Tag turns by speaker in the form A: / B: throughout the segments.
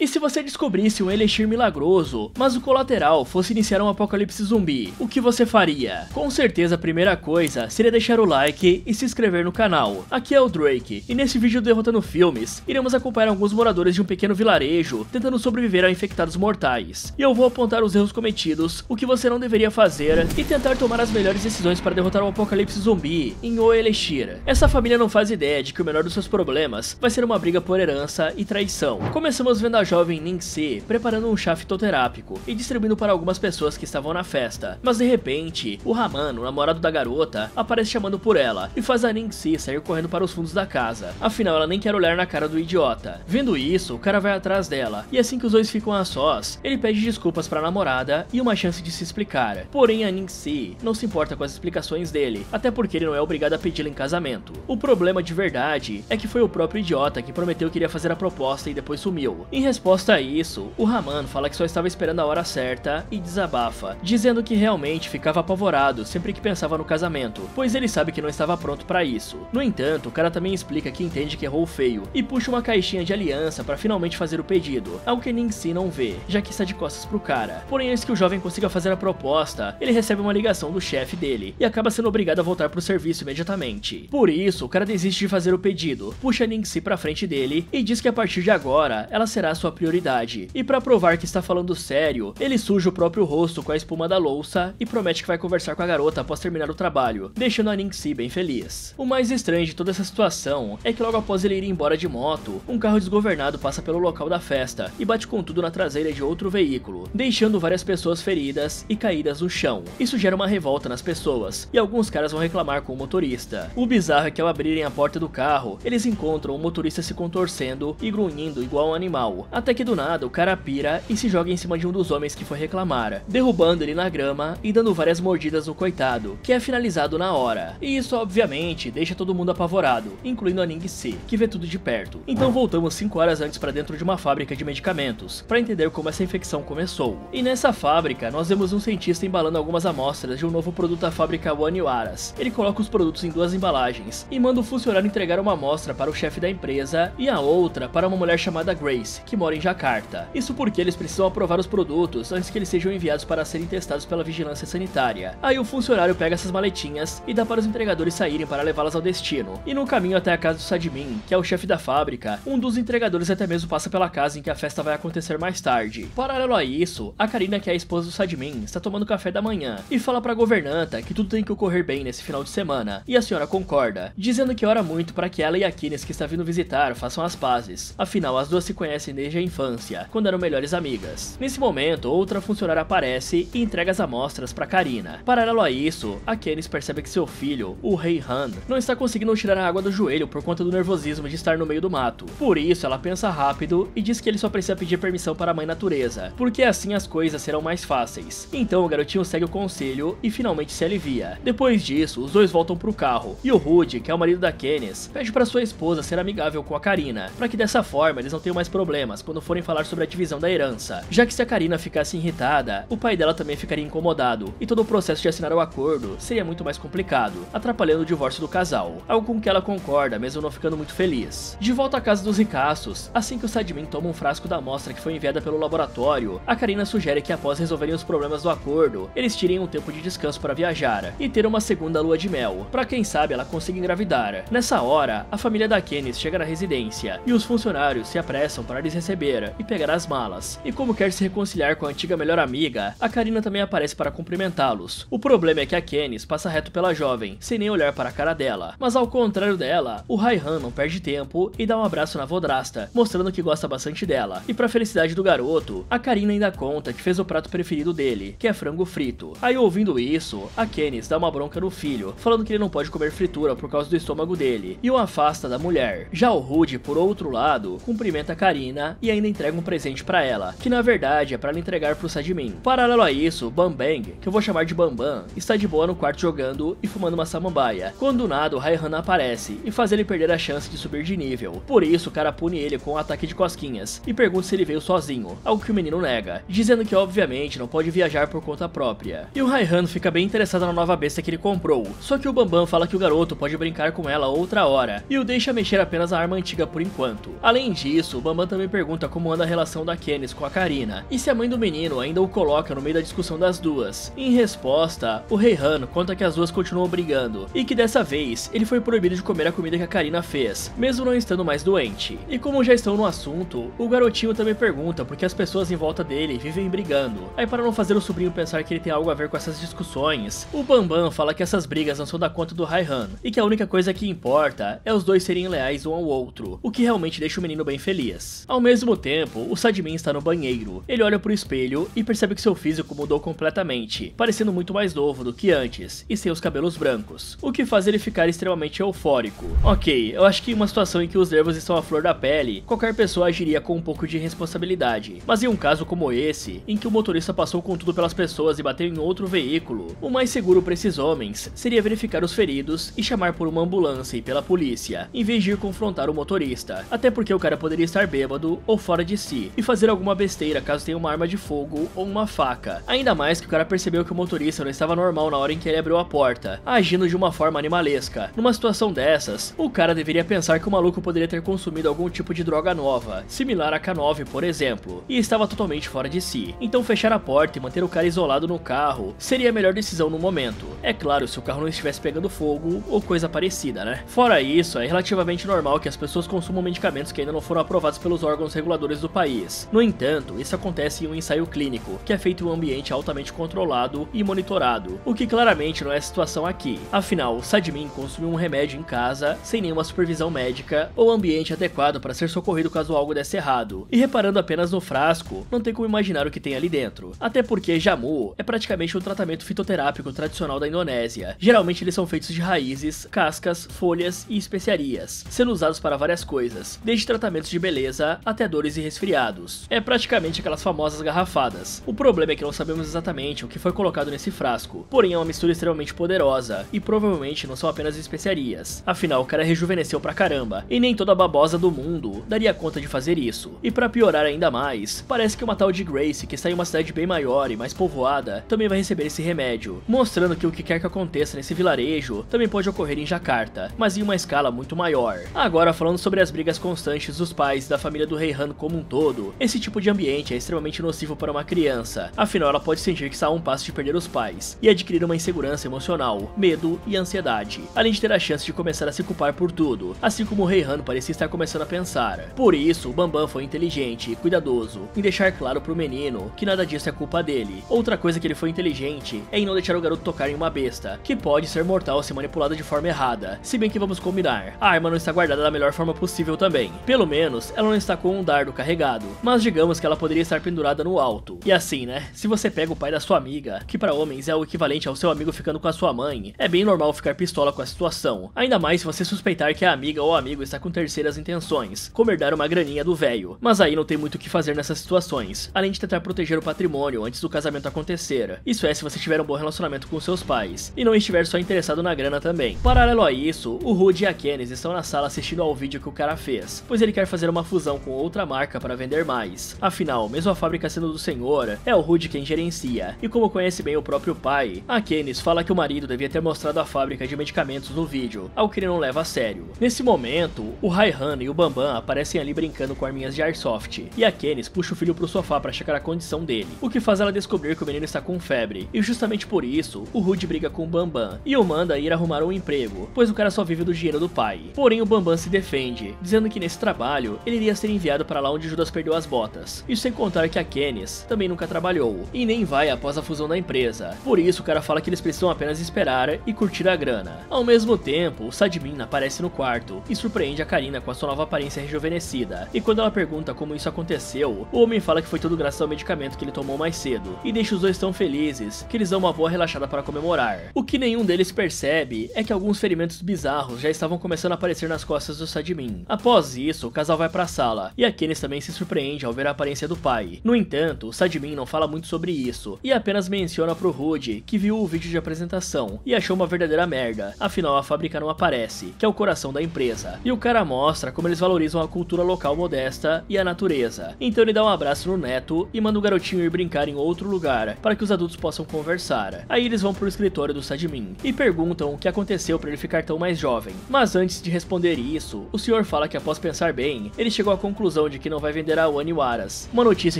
A: E se você descobrisse um Elixir milagroso, mas o colateral fosse iniciar um apocalipse zumbi, o que você faria? Com certeza a primeira coisa seria deixar o like e se inscrever no canal. Aqui é o Drake, e nesse vídeo do Derrotando Filmes, iremos acompanhar alguns moradores de um pequeno vilarejo tentando sobreviver a infectados mortais. E eu vou apontar os erros cometidos, o que você não deveria fazer, e tentar tomar as melhores decisões para derrotar o apocalipse zumbi em O Elixir. Essa família não faz ideia de que o menor dos seus problemas vai ser uma briga por herança e traição. Começamos vendo a jovem Ningxi preparando um chá fitoterápico e distribuindo para algumas pessoas que estavam na festa. Mas de repente, o Raman, o namorado da garota, aparece chamando por ela e faz a Ningxi sair correndo para os fundos da casa. Afinal, ela nem quer olhar na cara do idiota. Vendo isso, o cara vai atrás dela e assim que os dois ficam a sós, ele pede desculpas para a namorada e uma chance de se explicar. Porém, a Ningxi não se importa com as explicações dele, até porque ele não é obrigado a pedi-la em casamento. O problema de verdade é que foi o próprio idiota que prometeu que iria fazer a proposta e depois sumiu. Em resposta a isso, o Raman fala que só estava esperando a hora certa e desabafa, dizendo que realmente ficava apavorado sempre que pensava no casamento, pois ele sabe que não estava pronto para isso. No entanto, o cara também explica que entende que errou feio e puxa uma caixinha de aliança para finalmente fazer o pedido, algo que Ningxi não vê, já que está de costas pro cara. Porém, antes que o jovem consiga fazer a proposta, ele recebe uma ligação do chefe dele e acaba sendo obrigado a voltar pro serviço imediatamente. Por isso, o cara desiste de fazer o pedido, puxa Ningxi pra frente dele e diz que a partir de agora, ela será a sua prioridade. E pra provar que está falando sério, ele suja o próprio rosto com a espuma da louça e promete que vai conversar com a garota após terminar o trabalho, deixando a Ningxi bem feliz. O mais estranho de toda essa situação é que logo após ele ir embora de moto, um carro desgovernado passa pelo local da festa e bate com tudo na traseira de outro veículo, deixando várias pessoas feridas e caídas no chão. Isso gera uma revolta nas pessoas e alguns caras vão reclamar com o motorista. O bizarro é que ao abrirem a porta do carro, eles encontram o motorista se contorcendo e grunhindo igual um animal, até que do nada o cara pira e se joga em cima de um dos homens que foi reclamar, derrubando ele na grama e dando várias mordidas no coitado, que é finalizado na hora. E isso obviamente deixa todo mundo apavorado, incluindo a Ningxi, que vê tudo de perto. Então voltamos 5 horas antes para dentro de uma fábrica de medicamentos, para entender como essa infecção começou. E nessa fábrica nós vemos um cientista embalando algumas amostras de um novo produto da fábrica One Aras. Ele coloca os produtos em 2 embalagens e manda o funcionário entregar uma amostra para o chefe da empresa e a outra para uma mulher chamada Grace, que mora em Jakarta. Isso porque eles precisam aprovar os produtos antes que eles sejam enviados para serem testados pela vigilância sanitária. Aí o funcionário pega essas maletinhas e dá para os entregadores saírem para levá-las ao destino. E no caminho até a casa do Sadmin, que é o chefe da fábrica, um dos entregadores até mesmo passa pela casa em que a festa vai acontecer mais tarde. Paralelo a isso, a Karina, que é a esposa do Sadmin, está tomando café da manhã e fala para a governanta que tudo tem que ocorrer bem nesse final de semana. E a senhora concorda, dizendo que ora muito para que ela e a Kines, que está vindo visitar, façam as pazes. Afinal, as duas se conhecem desde a infância, quando eram melhores amigas. Nesse momento, outra funcionária aparece e entrega as amostras para Karina. Paralelo a isso, a Kines percebe que seu filho, o Rei Han, não está conseguindo tirar a água do joelho por conta do nervosismo de estar no meio do mato. Por isso, ela pensa rápido e diz que ele só precisa pedir permissão para a mãe natureza, porque assim as coisas serão mais fáceis. Então o garotinho segue o conselho e finalmente se alivia. Depois disso, os dois voltam pro carro e o Rudy, que é o marido da Kines, pede para sua esposa ser amigável com a Karina, para que dessa forma eles não tenham mais problemas quando forem falar sobre a divisão da herança, já que se a Karina ficasse irritada, o pai dela também ficaria incomodado e todo o processo de assinar o acordo seria muito mais complicado, atrapalhando o divórcio do casal, algo com que ela concorda mesmo não ficando muito feliz. De volta à casa dos ricaços, assim que o Sadmin toma um frasco da amostra que foi enviada pelo laboratório, a Karina sugere que após resolverem os problemas do acordo, eles tirem um tempo de descanso para viajar e ter uma segunda lua de mel, para quem sabe ela consiga engravidar. Nessa hora, a família da Kines chega na residência e os funcionários se apressam para lhes receber e pegar as malas. E como quer se reconciliar com a antiga melhor amiga, a Karina também aparece para cumprimentá-los. O problema é que a Kines passa reto pela jovem, sem nem olhar para a cara dela. Mas ao contrário dela, o Raihan não perde tempo e dá um abraço na vodrasta, mostrando que gosta bastante dela. E pra felicidade do garoto, a Karina ainda conta que fez o prato preferido dele, que é frango frito. Aí ouvindo isso, a Kines dá uma bronca no filho, falando que ele não pode comer fritura por causa do estômago dele, e o afasta da mulher. Já o Rudy, por outro lado, cumprimenta a Karina e ele ainda entrega um presente pra ela, que na verdade é pra ela entregar pro Sadmin. Paralelo a isso, Bambang, que eu vou chamar de Bambam, está de boa no quarto jogando e fumando uma samambaia, quando do nada o Raihan aparece e faz ele perder a chance de subir de nível. Por isso o cara pune ele com um ataque de cosquinhas e pergunta se ele veio sozinho, algo que o menino nega, dizendo que obviamente não pode viajar por conta própria. E o Raihan fica bem interessado na nova besta que ele comprou, só que o Bambam fala que o garoto pode brincar com ela outra hora e o deixa mexer apenas a arma antiga por enquanto. Além disso, o Bambam também pergunta como anda a relação da Kennis com a Karina e se a mãe do menino ainda o coloca no meio da discussão das duas. Em resposta, o Raihan conta que as duas continuam brigando e que dessa vez ele foi proibido de comer a comida que a Karina fez, mesmo não estando mais doente. E como já estão no assunto, o garotinho também pergunta por que as pessoas em volta dele vivem brigando. Aí, para não fazer o sobrinho pensar que ele tem algo a ver com essas discussões, o Bambam fala que essas brigas não são da conta do Raihan e que a única coisa que importa é os dois serem leais um ao outro, o que realmente deixa o menino bem feliz. Ao mesmo tempo, o Sadmin está no banheiro. Ele olha pro espelho e percebe que seu físico mudou completamente, parecendo muito mais novo do que antes e sem os cabelos brancos, o que faz ele ficar extremamente eufórico. Ok, eu acho que em uma situação em que os nervos estão à flor da pele, qualquer pessoa agiria com um pouco de responsabilidade, mas em um caso como esse, em que o motorista passou com tudo pelas pessoas e bateu em outro veículo, o mais seguro para esses homens seria verificar os feridos e chamar por uma ambulância e pela polícia, em vez de ir confrontar o motorista, até porque o cara poderia estar bêbado ou fora de si e fazer alguma besteira caso tenha uma arma de fogo ou uma faca. Ainda mais que o cara percebeu que o motorista não estava normal na hora em que ele abriu a porta, agindo de uma forma animalesca. Numa situação dessas, o cara deveria pensar que o maluco poderia ter consumido algum tipo de droga nova, similar a K9 por exemplo, e estava totalmente fora de si. Então fechar a porta e manter o cara isolado no carro seria a melhor decisão no momento. É claro, se o carro não estivesse pegando fogo ou coisa parecida, né? Fora isso, é relativamente normal que as pessoas consumam medicamentos que ainda não foram aprovados pelos órgãos reguladores do país. No entanto, isso acontece em um ensaio clínico, que é feito em um ambiente altamente controlado e monitorado, o que claramente não é a situação aqui. Afinal, o Sadmin consumiu um remédio em casa, sem nenhuma supervisão médica ou ambiente adequado para ser socorrido caso algo desse errado. E reparando apenas no frasco, não tem como imaginar o que tem ali dentro. Até porque jamu é praticamente um tratamento fitoterápico tradicional da Indonésia. Geralmente eles são feitos de raízes, cascas, folhas e especiarias, sendo usados para várias coisas, desde tratamentos de beleza até dores e resfriados. É praticamente aquelas famosas garrafadas. O problema é que não sabemos exatamente o que foi colocado nesse frasco, porém é uma mistura extremamente poderosa e provavelmente não são apenas especiarias. Afinal, o cara rejuvenesceu pra caramba e nem toda babosa do mundo daria conta de fazer isso. E pra piorar ainda mais, parece que uma tal de Grace, que está em uma cidade bem maior e mais povoada, também vai receber esse remédio, mostrando que o que quer que aconteça nesse vilarejo também pode ocorrer em Jakarta, mas em uma escala muito maior. Agora, falando sobre as brigas constantes dos pais e da família do Raihan como um todo, esse tipo de ambiente é extremamente nocivo para uma criança, afinal ela pode sentir que está a um passo de perder os pais e adquirir uma insegurança emocional, medo e ansiedade, além de ter a chance de começar a se culpar por tudo, assim como o Raihan parecia estar começando a pensar. Por isso, o Bambam foi inteligente e cuidadoso em deixar claro pro menino que nada disso é culpa dele. Outra coisa que ele foi inteligente é em não deixar o garoto tocar em uma besta, que pode ser mortal se manipulada de forma errada, se bem que vamos combinar, a arma não está guardada da melhor forma possível também. Pelo menos, ela não está com um dardo carregado, mas digamos que ela poderia estar pendurada no alto. E assim, né, se você pega o pai da sua amiga, que para homens é o equivalente ao seu amigo ficando com a sua mãe, é bem normal ficar pistola com a situação, ainda mais se você suspeitar que a amiga ou amigo está com terceiras intenções, como herdar uma graninha do velho. Mas aí não tem muito o que fazer nessas situações, além de tentar proteger o patrimônio antes do casamento acontecer. Isso é se você tiver um bom relacionamento com seus pais, e não estiver só interessado na grana também. Paralelo a isso, o Rude e a Kennis estão na sala assistindo ao vídeo que o cara fez, pois ele quer fazer uma fusão com outra marca para vender mais. Afinal, mesmo a fábrica sendo do senhor, é o Rude quem gerencia, e como conhece bem o próprio pai, a Kennis fala que o marido devia ter mostrado a fábrica de medicamentos no vídeo, algo que ele não leva a sério. Nesse momento, o Raihan e o Bambam aparecem ali brincando com arminhas de airsoft, e a Kennis puxa o filho pro sofá para checar a condição dele, o que faz ela descobrir que o menino está com febre, e justamente por isso, o Rude briga com o Bambam, e o manda ir arrumar um emprego, pois o cara só vive do dinheiro do pai. Porém o Bambam se defende, dizendo que nesse trabalho, ele iria ser enviado para lá onde Judas perdeu as botas, isso sem contar que a Kennis também nunca trabalhou, e nem vai após a fusão da empresa. Por isso o cara fala que eles precisam apenas esperar e curtir a grana. Ao mesmo tempo, o Sadmin aparece no quarto, e surpreende a Karina com a sua nova aparência rejuvenescida, e quando ela pergunta como isso aconteceu, o homem fala que foi tudo graças ao medicamento que ele tomou mais cedo, e deixa os dois tão felizes que eles dão uma boa relaxada para comemorar. O que nenhum deles percebe é que alguns ferimentos bizarros já estavam começando a aparecer nas costas do Sadmin. Após isso, o casal vai pra sala, e a Kennis também se surpreende ao ver a aparência do pai. No entanto, o Sadmin não fala muito sobre isso, e apenas menciona pro Rude que viu o vídeo de apresentação e achou uma verdadeira merda, afinal a fábrica não aparece, que é o coração da empresa. E o cara mostra como eles valorizam a cultura local modesta e a natureza. Então ele dá um abraço no neto e manda o garotinho ir brincar em outro lugar, para que os adultos possam conversar. Aí eles vão pro escritório do Sadmin e perguntam o que aconteceu para ele ficar tão mais jovem. Mas antes de responder isso, o senhor fala que após pensar bem, ele chegou à conclusão de que não vai vender a Oniwaras, uma notícia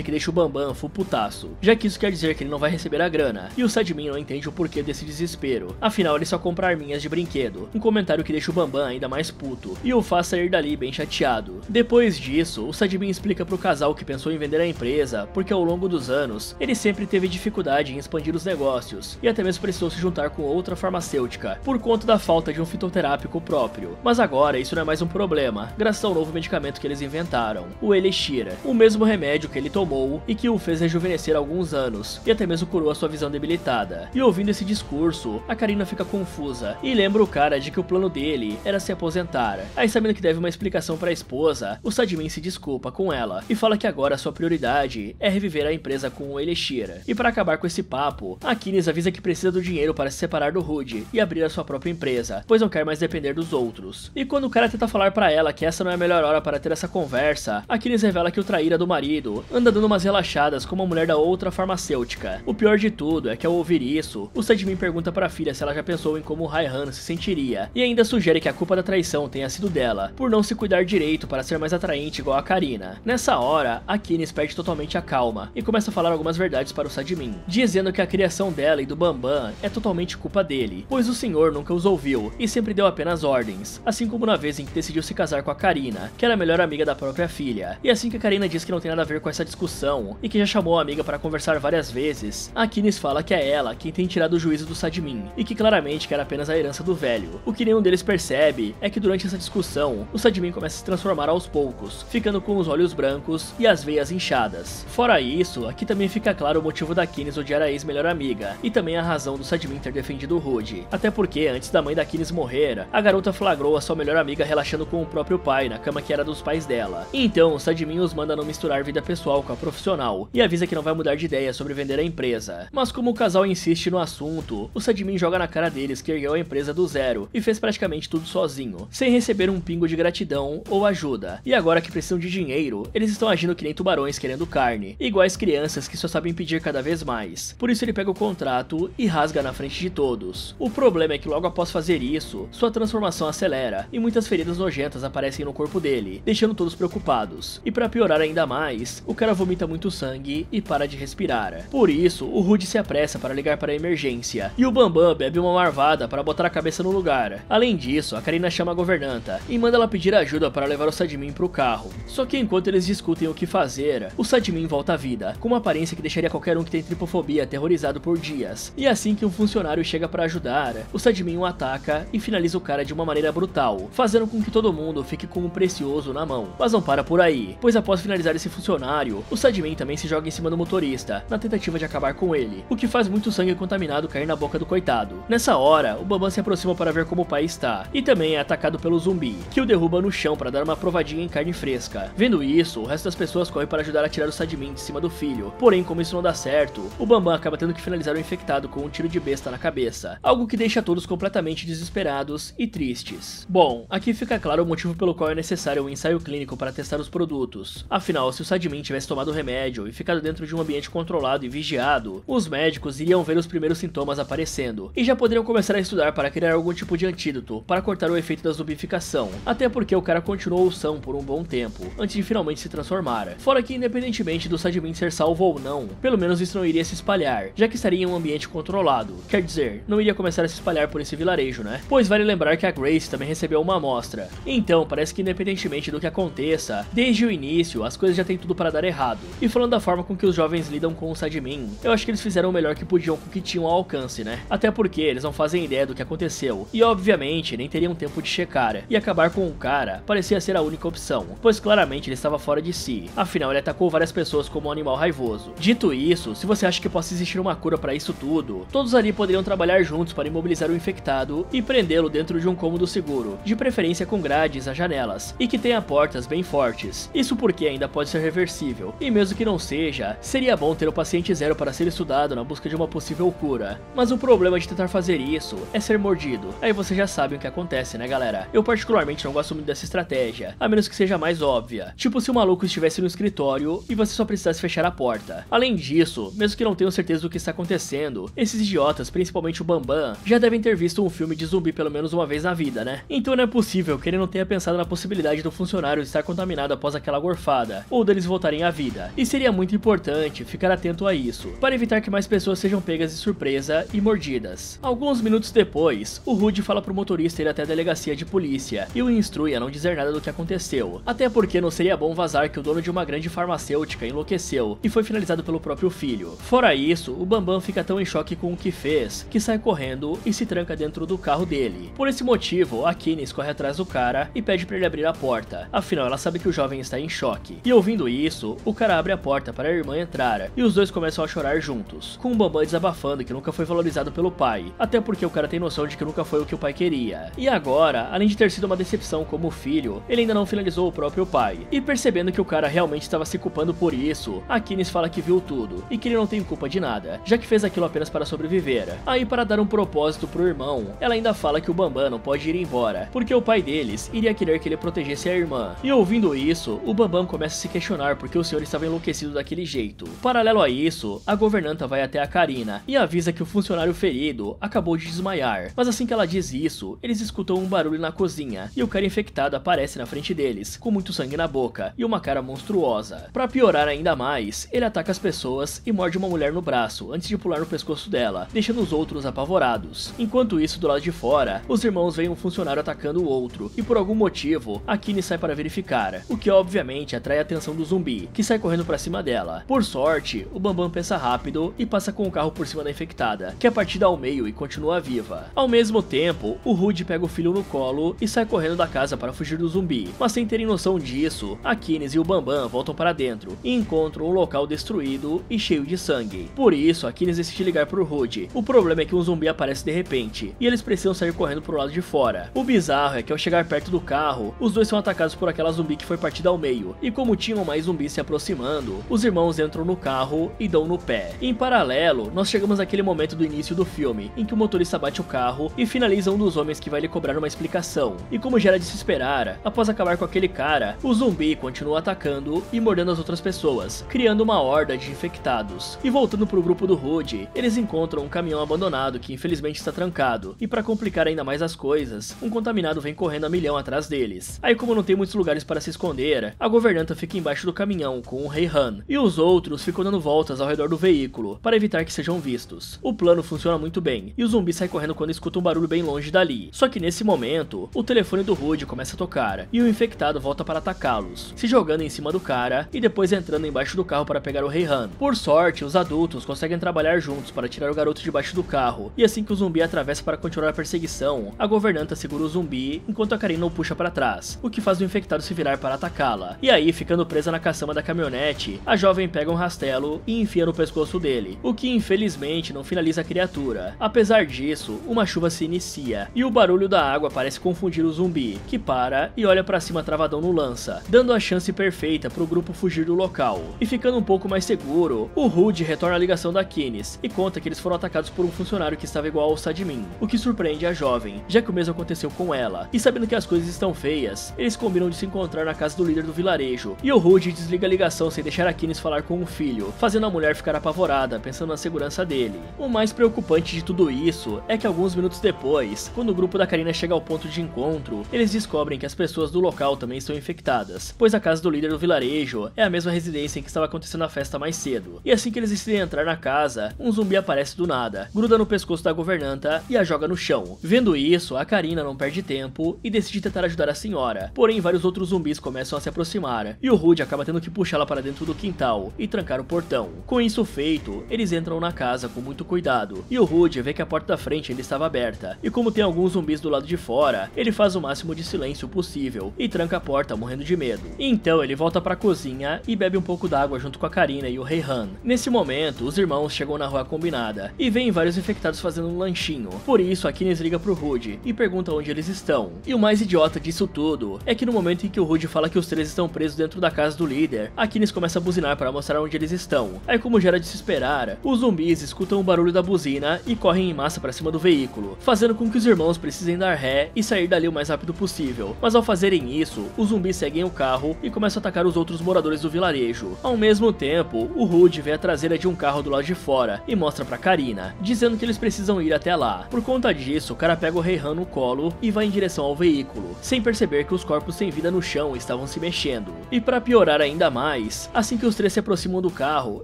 A: que deixa o Bambam full putaço, já que isso quer dizer que ele não vai receber a grana, e o Sadmin não entende o porquê desse desespero, afinal ele só compra arminhas de brinquedo, um comentário que deixa o Bambam ainda mais puto, e o faz sair dali bem chateado. Depois disso, o Sadmin explica pro casal que pensou em vender a empresa, porque ao longo dos anos, ele sempre teve dificuldade em expandir os negócios, e até mesmo precisou se juntar com outra farmacêutica, por conta da falta de um fitoterápico próprio. Mas agora isso não é mais um problema, graças ao novo medicamento que eles inventaram, o Elixir, o mesmo remédio que ele tomou e que o fez rejuvenescer há alguns anos, e até mesmo curou a sua visão debilitada. E ouvindo esse discurso, a Karina fica confusa, e lembra o cara de que o plano dele era se aposentar. Aí sabendo que deve uma explicação para a esposa, o Sadmin se desculpa com ela, e fala que agora a sua prioridade é reviver a empresa com o Elixir. E para acabar com esse papo, a Kennis avisa que precisa do dinheiro para se separar do Rude e abrir a sua própria empresa, pois não quer mais depender dos outros. E quando o cara tenta falar para ela que essa não é a melhor hora para ter essa conversa, a Kennis revela que o traíra do marido anda dando umas relaxadas com uma mulher da outra farmacêutica. O pior de tudo é que ao ouvir isso, o Sadmin pergunta para a filha se ela já pensou em como o Raihan se sentiria, e ainda sugere que a culpa da traição tenha sido dela, por não se cuidar direito para ser mais atraente igual a Karina. Nessa hora, a Kennis perde totalmente a calma e começa a falar algumas verdades para o Sadmin, dizendo que a criação dela e do Bambam é totalmente culpa dele, pois o senhor nunca os ouviu e sempre deu apenas ordens, assim como na vez em que decidiu se casar com a Karina, que era a melhor amiga da própria filha. E assim que a Karina diz que não tem nada a ver com essa discussão e que já chamou a amiga para conversar várias vezes, a Kennis fala que é ela quem tem tirado o juízo do Sadmin e que claramente quer apenas a herança do velho. O que nenhum deles percebe é que durante essa discussão, o Sadmin começa a se transformar aos poucos, ficando com os olhos brancos e as veias inchadas. Fora isso, aqui também fica claro o motivo da Kennis odiar a ex-melhor amiga e também a razão do Sadmin ter defendido o Rude. Até porque, antes da mãe da Kennis morrer, a garota flagrou a sua melhor amiga relaxando com o próprio pai na cama que era dos pais dela. Então, o Sadmin os manda não misturar vida pessoal com a profissional e avisa que não vai mudar de ideia sobre vender a empresa. Mas como o casal insiste no assunto, o Sadmin joga na cara deles que ergueu a empresa do zero e fez praticamente tudo sozinho, sem receber um pingo de gratidão ou ajuda. E agora que precisam de dinheiro, eles estão agindo que nem tubarões querendo carne, iguais crianças que só sabem pedir cada vez mais. Por isso ele pega o contrato e rasga na frente de todos. O problema é que logo após fazer isso, sua transformação acelera e muitas feridas nojentas aparecem no corpo dele, deixando todos preocupados. E para piorar ainda mais, o cara vomita muito sangue e para de respirar. Por isso, o Rude se apressa para ligar para a emergência, e o Bambam bebe uma marvada para botar a cabeça no lugar. Além disso, a Karina chama a governanta e manda ela pedir ajuda para levar o Sadmin pro carro. Só que enquanto eles discutem o que fazer, o Sadmin volta à vida, com uma aparência que deixaria qualquer um que tem tripofobia aterrorizado por dias. E assim que um funcionário chega para ajudar, o Sadmin o ataca e finaliza o cara de uma maneira brutal, fazendo com que todo mundo fique com um precioso na mão. Mas não para por aí, pois após finalizar esse funcionário, o Sadmin também se joga em cima do motorista, na tentativa de acabar com ele, o que faz muito sangue contaminado cair na boca do coitado. Nessa hora, o Bambam se aproxima para ver como o pai está, e também é atacado pelo zumbi, que o derruba no chão para dar uma provadinha em carne fresca. Vendo isso, o resto das pessoas corre para ajudar a tirar o Sadmin de cima do filho, porém como isso não dá certo, o Bambam acaba tendo que finalizar o infectado com um tiro de besta na cabeça, algo que deixa todos completamente desesperados e tristes. Bom, aqui fica claro o motivo pelo qual é necessário um ensaio clínico para testar os produtos. Afinal, se o Sadmin tivesse tomado o remédio e ficado dentro de um ambiente controlado e vigiado, os médicos iriam ver os primeiros sintomas aparecendo, e já poderiam começar a estudar para criar algum tipo de antídoto para cortar o efeito da zumbificação, até porque o cara continuou são por um bom tempo, antes de finalmente se transformar. Fora que independentemente do Sadmin ser salvo ou não, pelo menos isso não iria se espalhar, já que estaria em um ambiente controlado, quer dizer, não iria começar a se espalhar por esse vilarejo, né? Pois vale lembrar que a Grace também recebeu uma amostra, então parece que independentemente do que aconteça, desde o início as coisas já têm tudo para dar errado. E falando da forma com que os jovens lidam com o Sadmin, eu acho que eles fizeram o melhor que podiam com o que tinham ao alcance, né? Até porque eles não fazem ideia do que aconteceu, e obviamente nem teriam tempo de checar, e acabar com o cara parecia ser a única opção, pois claramente ele estava fora de si, afinal ele atacou várias pessoas como um animal raivoso. Dito isso, se você acha que possa existir uma cura para isso tudo, todos ali poderiam trabalhar juntos para imobilizar o infectado e prendê-lo dentro de um cômodo seguro, de preferência com grades às janelas, e que tenha portas bem fortes, pacientes. Isso porque ainda pode ser reversível, e mesmo que não seja, seria bom ter o paciente zero para ser estudado na busca de uma possível cura. Mas o problema de tentar fazer isso é ser mordido. Aí você já sabe o que acontece, né galera? Eu particularmente não gosto muito dessa estratégia, a menos que seja mais óbvia. Tipo se o maluco estivesse no escritório e você só precisasse fechar a porta. Além disso, mesmo que não tenham certeza do que está acontecendo, esses idiotas, principalmente o Bambam, já devem ter visto um filme de zumbi pelo menos uma vez na vida, né? Então não é possível que ele não tenha pensado na possibilidade do funcionário estar contaminado após aquela gorfada, ou deles voltarem à vida. E seria muito importante ficar atento a isso, para evitar que mais pessoas sejam pegas de surpresa e mordidas. Alguns minutos depois, o Rudy fala pro motorista ir até a delegacia de polícia e o instrui a não dizer nada do que aconteceu, até porque não seria bom vazar que o dono de uma grande farmacêutica enlouqueceu e foi finalizado pelo próprio filho. Fora isso, o Bambam fica tão em choque com o que fez, que sai correndo e se tranca dentro do carro dele. Por esse motivo, a Kines corre atrás do cara e pede pra ele abrir a porta, afinal ela sabe que o jovem está em choque. E ouvindo isso, o cara abre a porta para a irmã entrar, e os dois começam a chorar juntos, com o Bambam desabafando que nunca foi valorizado pelo pai, até porque o cara tem noção de que nunca foi o que o pai queria. E agora, além de ter sido uma decepção como filho, ele ainda não finalizou o próprio pai. E percebendo que o cara realmente estava se culpando por isso, a Kines fala que viu tudo, e que ele não tem culpa de nada, já que fez aquilo apenas para sobreviver. Aí para dar um propósito pro irmão, ela ainda fala que o Bambam não pode ir embora, porque o pai deles iria querer que ele protegesse a irmã. E ouvindo isso, o Bambam começa a se questionar porque o senhor estava enlouquecido daquele jeito. Paralelo a isso, a governanta vai até a Karina e avisa que o funcionário ferido acabou de desmaiar. Mas assim que ela diz isso, eles escutam um barulho na cozinha e o cara infectado aparece na frente deles, com muito sangue na boca e uma cara monstruosa. Pra piorar ainda mais, ele ataca as pessoas e morde uma mulher no braço antes de pular no pescoço dela, deixando os outros apavorados. Enquanto isso, do lado de fora, os irmãos veem um funcionário atacando o outro e por algum motivo, a Kines sai para verificar, o que obviamente atrai a atenção do zumbi, que sai correndo pra cima dela. Por sorte, o Bambam pensa rápido e passa com o carro por cima da infectada, que é partida ao meio e continua viva. Ao mesmo tempo, o Rudy pega o filho no colo e sai correndo da casa para fugir do zumbi, mas sem terem noção disso, a Kines e o Bambam voltam para dentro e encontram um local destruído e cheio de sangue. Por isso, a Kines decide ligar pro Rudy. O problema é que um zumbi aparece de repente, e eles precisam sair correndo pro lado de fora. O bizarro é que ao chegar perto do carro, os dois são atacados por aquela zumbi que foi partida ao meio, e como tinham mais zumbis se aproximando, os irmãos entram no carro e dão no pé. Em paralelo, nós chegamos naquele momento do início do filme, em que o motorista bate o carro e finaliza um dos homens que vai lhe cobrar uma explicação. E como já era de se esperar, após acabar com aquele cara, o zumbi continua atacando e mordendo as outras pessoas, criando uma horda de infectados. E voltando pro grupo do Rudy, eles encontram um caminhão abandonado que infelizmente está trancado, e para complicar ainda mais as coisas, um contaminado vem correndo a milhão atrás deles. Aí como não tem muitos lugares para se esconder, a governanta fica embaixo do caminhão com o Rei Han, e os outros ficam dando voltas ao redor do veículo, para evitar que sejam vistos. O plano funciona muito bem, e o zumbi sai correndo quando escuta um barulho bem longe dali. Só que nesse momento, o telefone do Rudy começa a tocar, e o infectado volta para atacá-los, se jogando em cima do cara, e depois entrando embaixo do carro para pegar o Rei Han. Por sorte, os adultos conseguem trabalhar juntos para tirar o garoto debaixo do carro, e assim que o zumbi atravessa para continuar a perseguição, a governanta segura o zumbi, enquanto a Karina o puxa para trás, o que faz o infectado se virar para atacá-la. E aí, ficando presa na caçamba da caminhonete, a jovem pega um rastelo e enfia no pescoço dele, o que infelizmente não finaliza a criatura. Apesar disso, uma chuva se inicia, e o barulho da água parece confundir o zumbi, que para e olha para cima travadão no lança, dando a chance perfeita para o grupo fugir do local. E ficando um pouco mais seguro, o Rudy retorna a ligação da Kines e conta que eles foram atacados por um funcionário que estava igual ao Sadmin, o que surpreende a jovem, já que o mesmo aconteceu com ela. E sabendo que as coisas estão feias, eles combinam de se encontrar na casa do líder do vilarejo, e o Rudy desliga a ligação sem deixar a Kines falar com o filho, fazendo a mulher ficar apavorada, pensando na segurança dele. O mais preocupante de tudo isso é que alguns minutos depois, quando o grupo da Karina chega ao ponto de encontro, eles descobrem que as pessoas do local também estão infectadas, pois a casa do líder do vilarejo é a mesma residência em que estava acontecendo a festa mais cedo. E assim que eles decidem entrar na casa, um zumbi aparece do nada, gruda no pescoço da governanta e a joga no chão. Vendo isso, a Karina não perde tempo e decide tentar ajudar a senhora, porém vários outros zumbis começam a se aproximar, e o Rudy acaba tendo que puxá-la para dentro do quintal e trancar o portão. Com isso feito, eles entram na casa com muito cuidado, e o Rudy vê que a porta da frente ainda estava aberta, e como tem alguns zumbis do lado de fora, ele faz o máximo de silêncio possível e tranca a porta morrendo de medo. Então ele volta para a cozinha e bebe um pouco d'água junto com a Karina e o Rei Han. Nesse momento, os irmãos chegam na rua combinada e veem vários infectados fazendo um lanchinho. Por isso, a Kines liga pro Rudy e pergunta onde eles estão. E o mais idiota disso tudo é que no momento em que o Rudy fala que os três estão presos dentro da casa do líder, a Katniss começa a buzinar para mostrar onde eles estão. Aí, como já era de se esperar, os zumbis escutam o barulho da buzina e correm em massa para cima do veículo, fazendo com que os irmãos precisem dar ré e sair dali o mais rápido possível. Mas ao fazerem isso, os zumbis seguem o carro e começam a atacar os outros moradores do vilarejo. Ao mesmo tempo, o Rude vê a traseira de um carro do lado de fora e mostra pra Karina, dizendo que eles precisam ir até lá. Por conta disso, o cara pega o Rei Han no colo e vai em direção ao veículo, sem perceber que os corpos sem vida no chão estavam se mexendo. E para piorar ainda mais, assim que os três se aproximam do carro,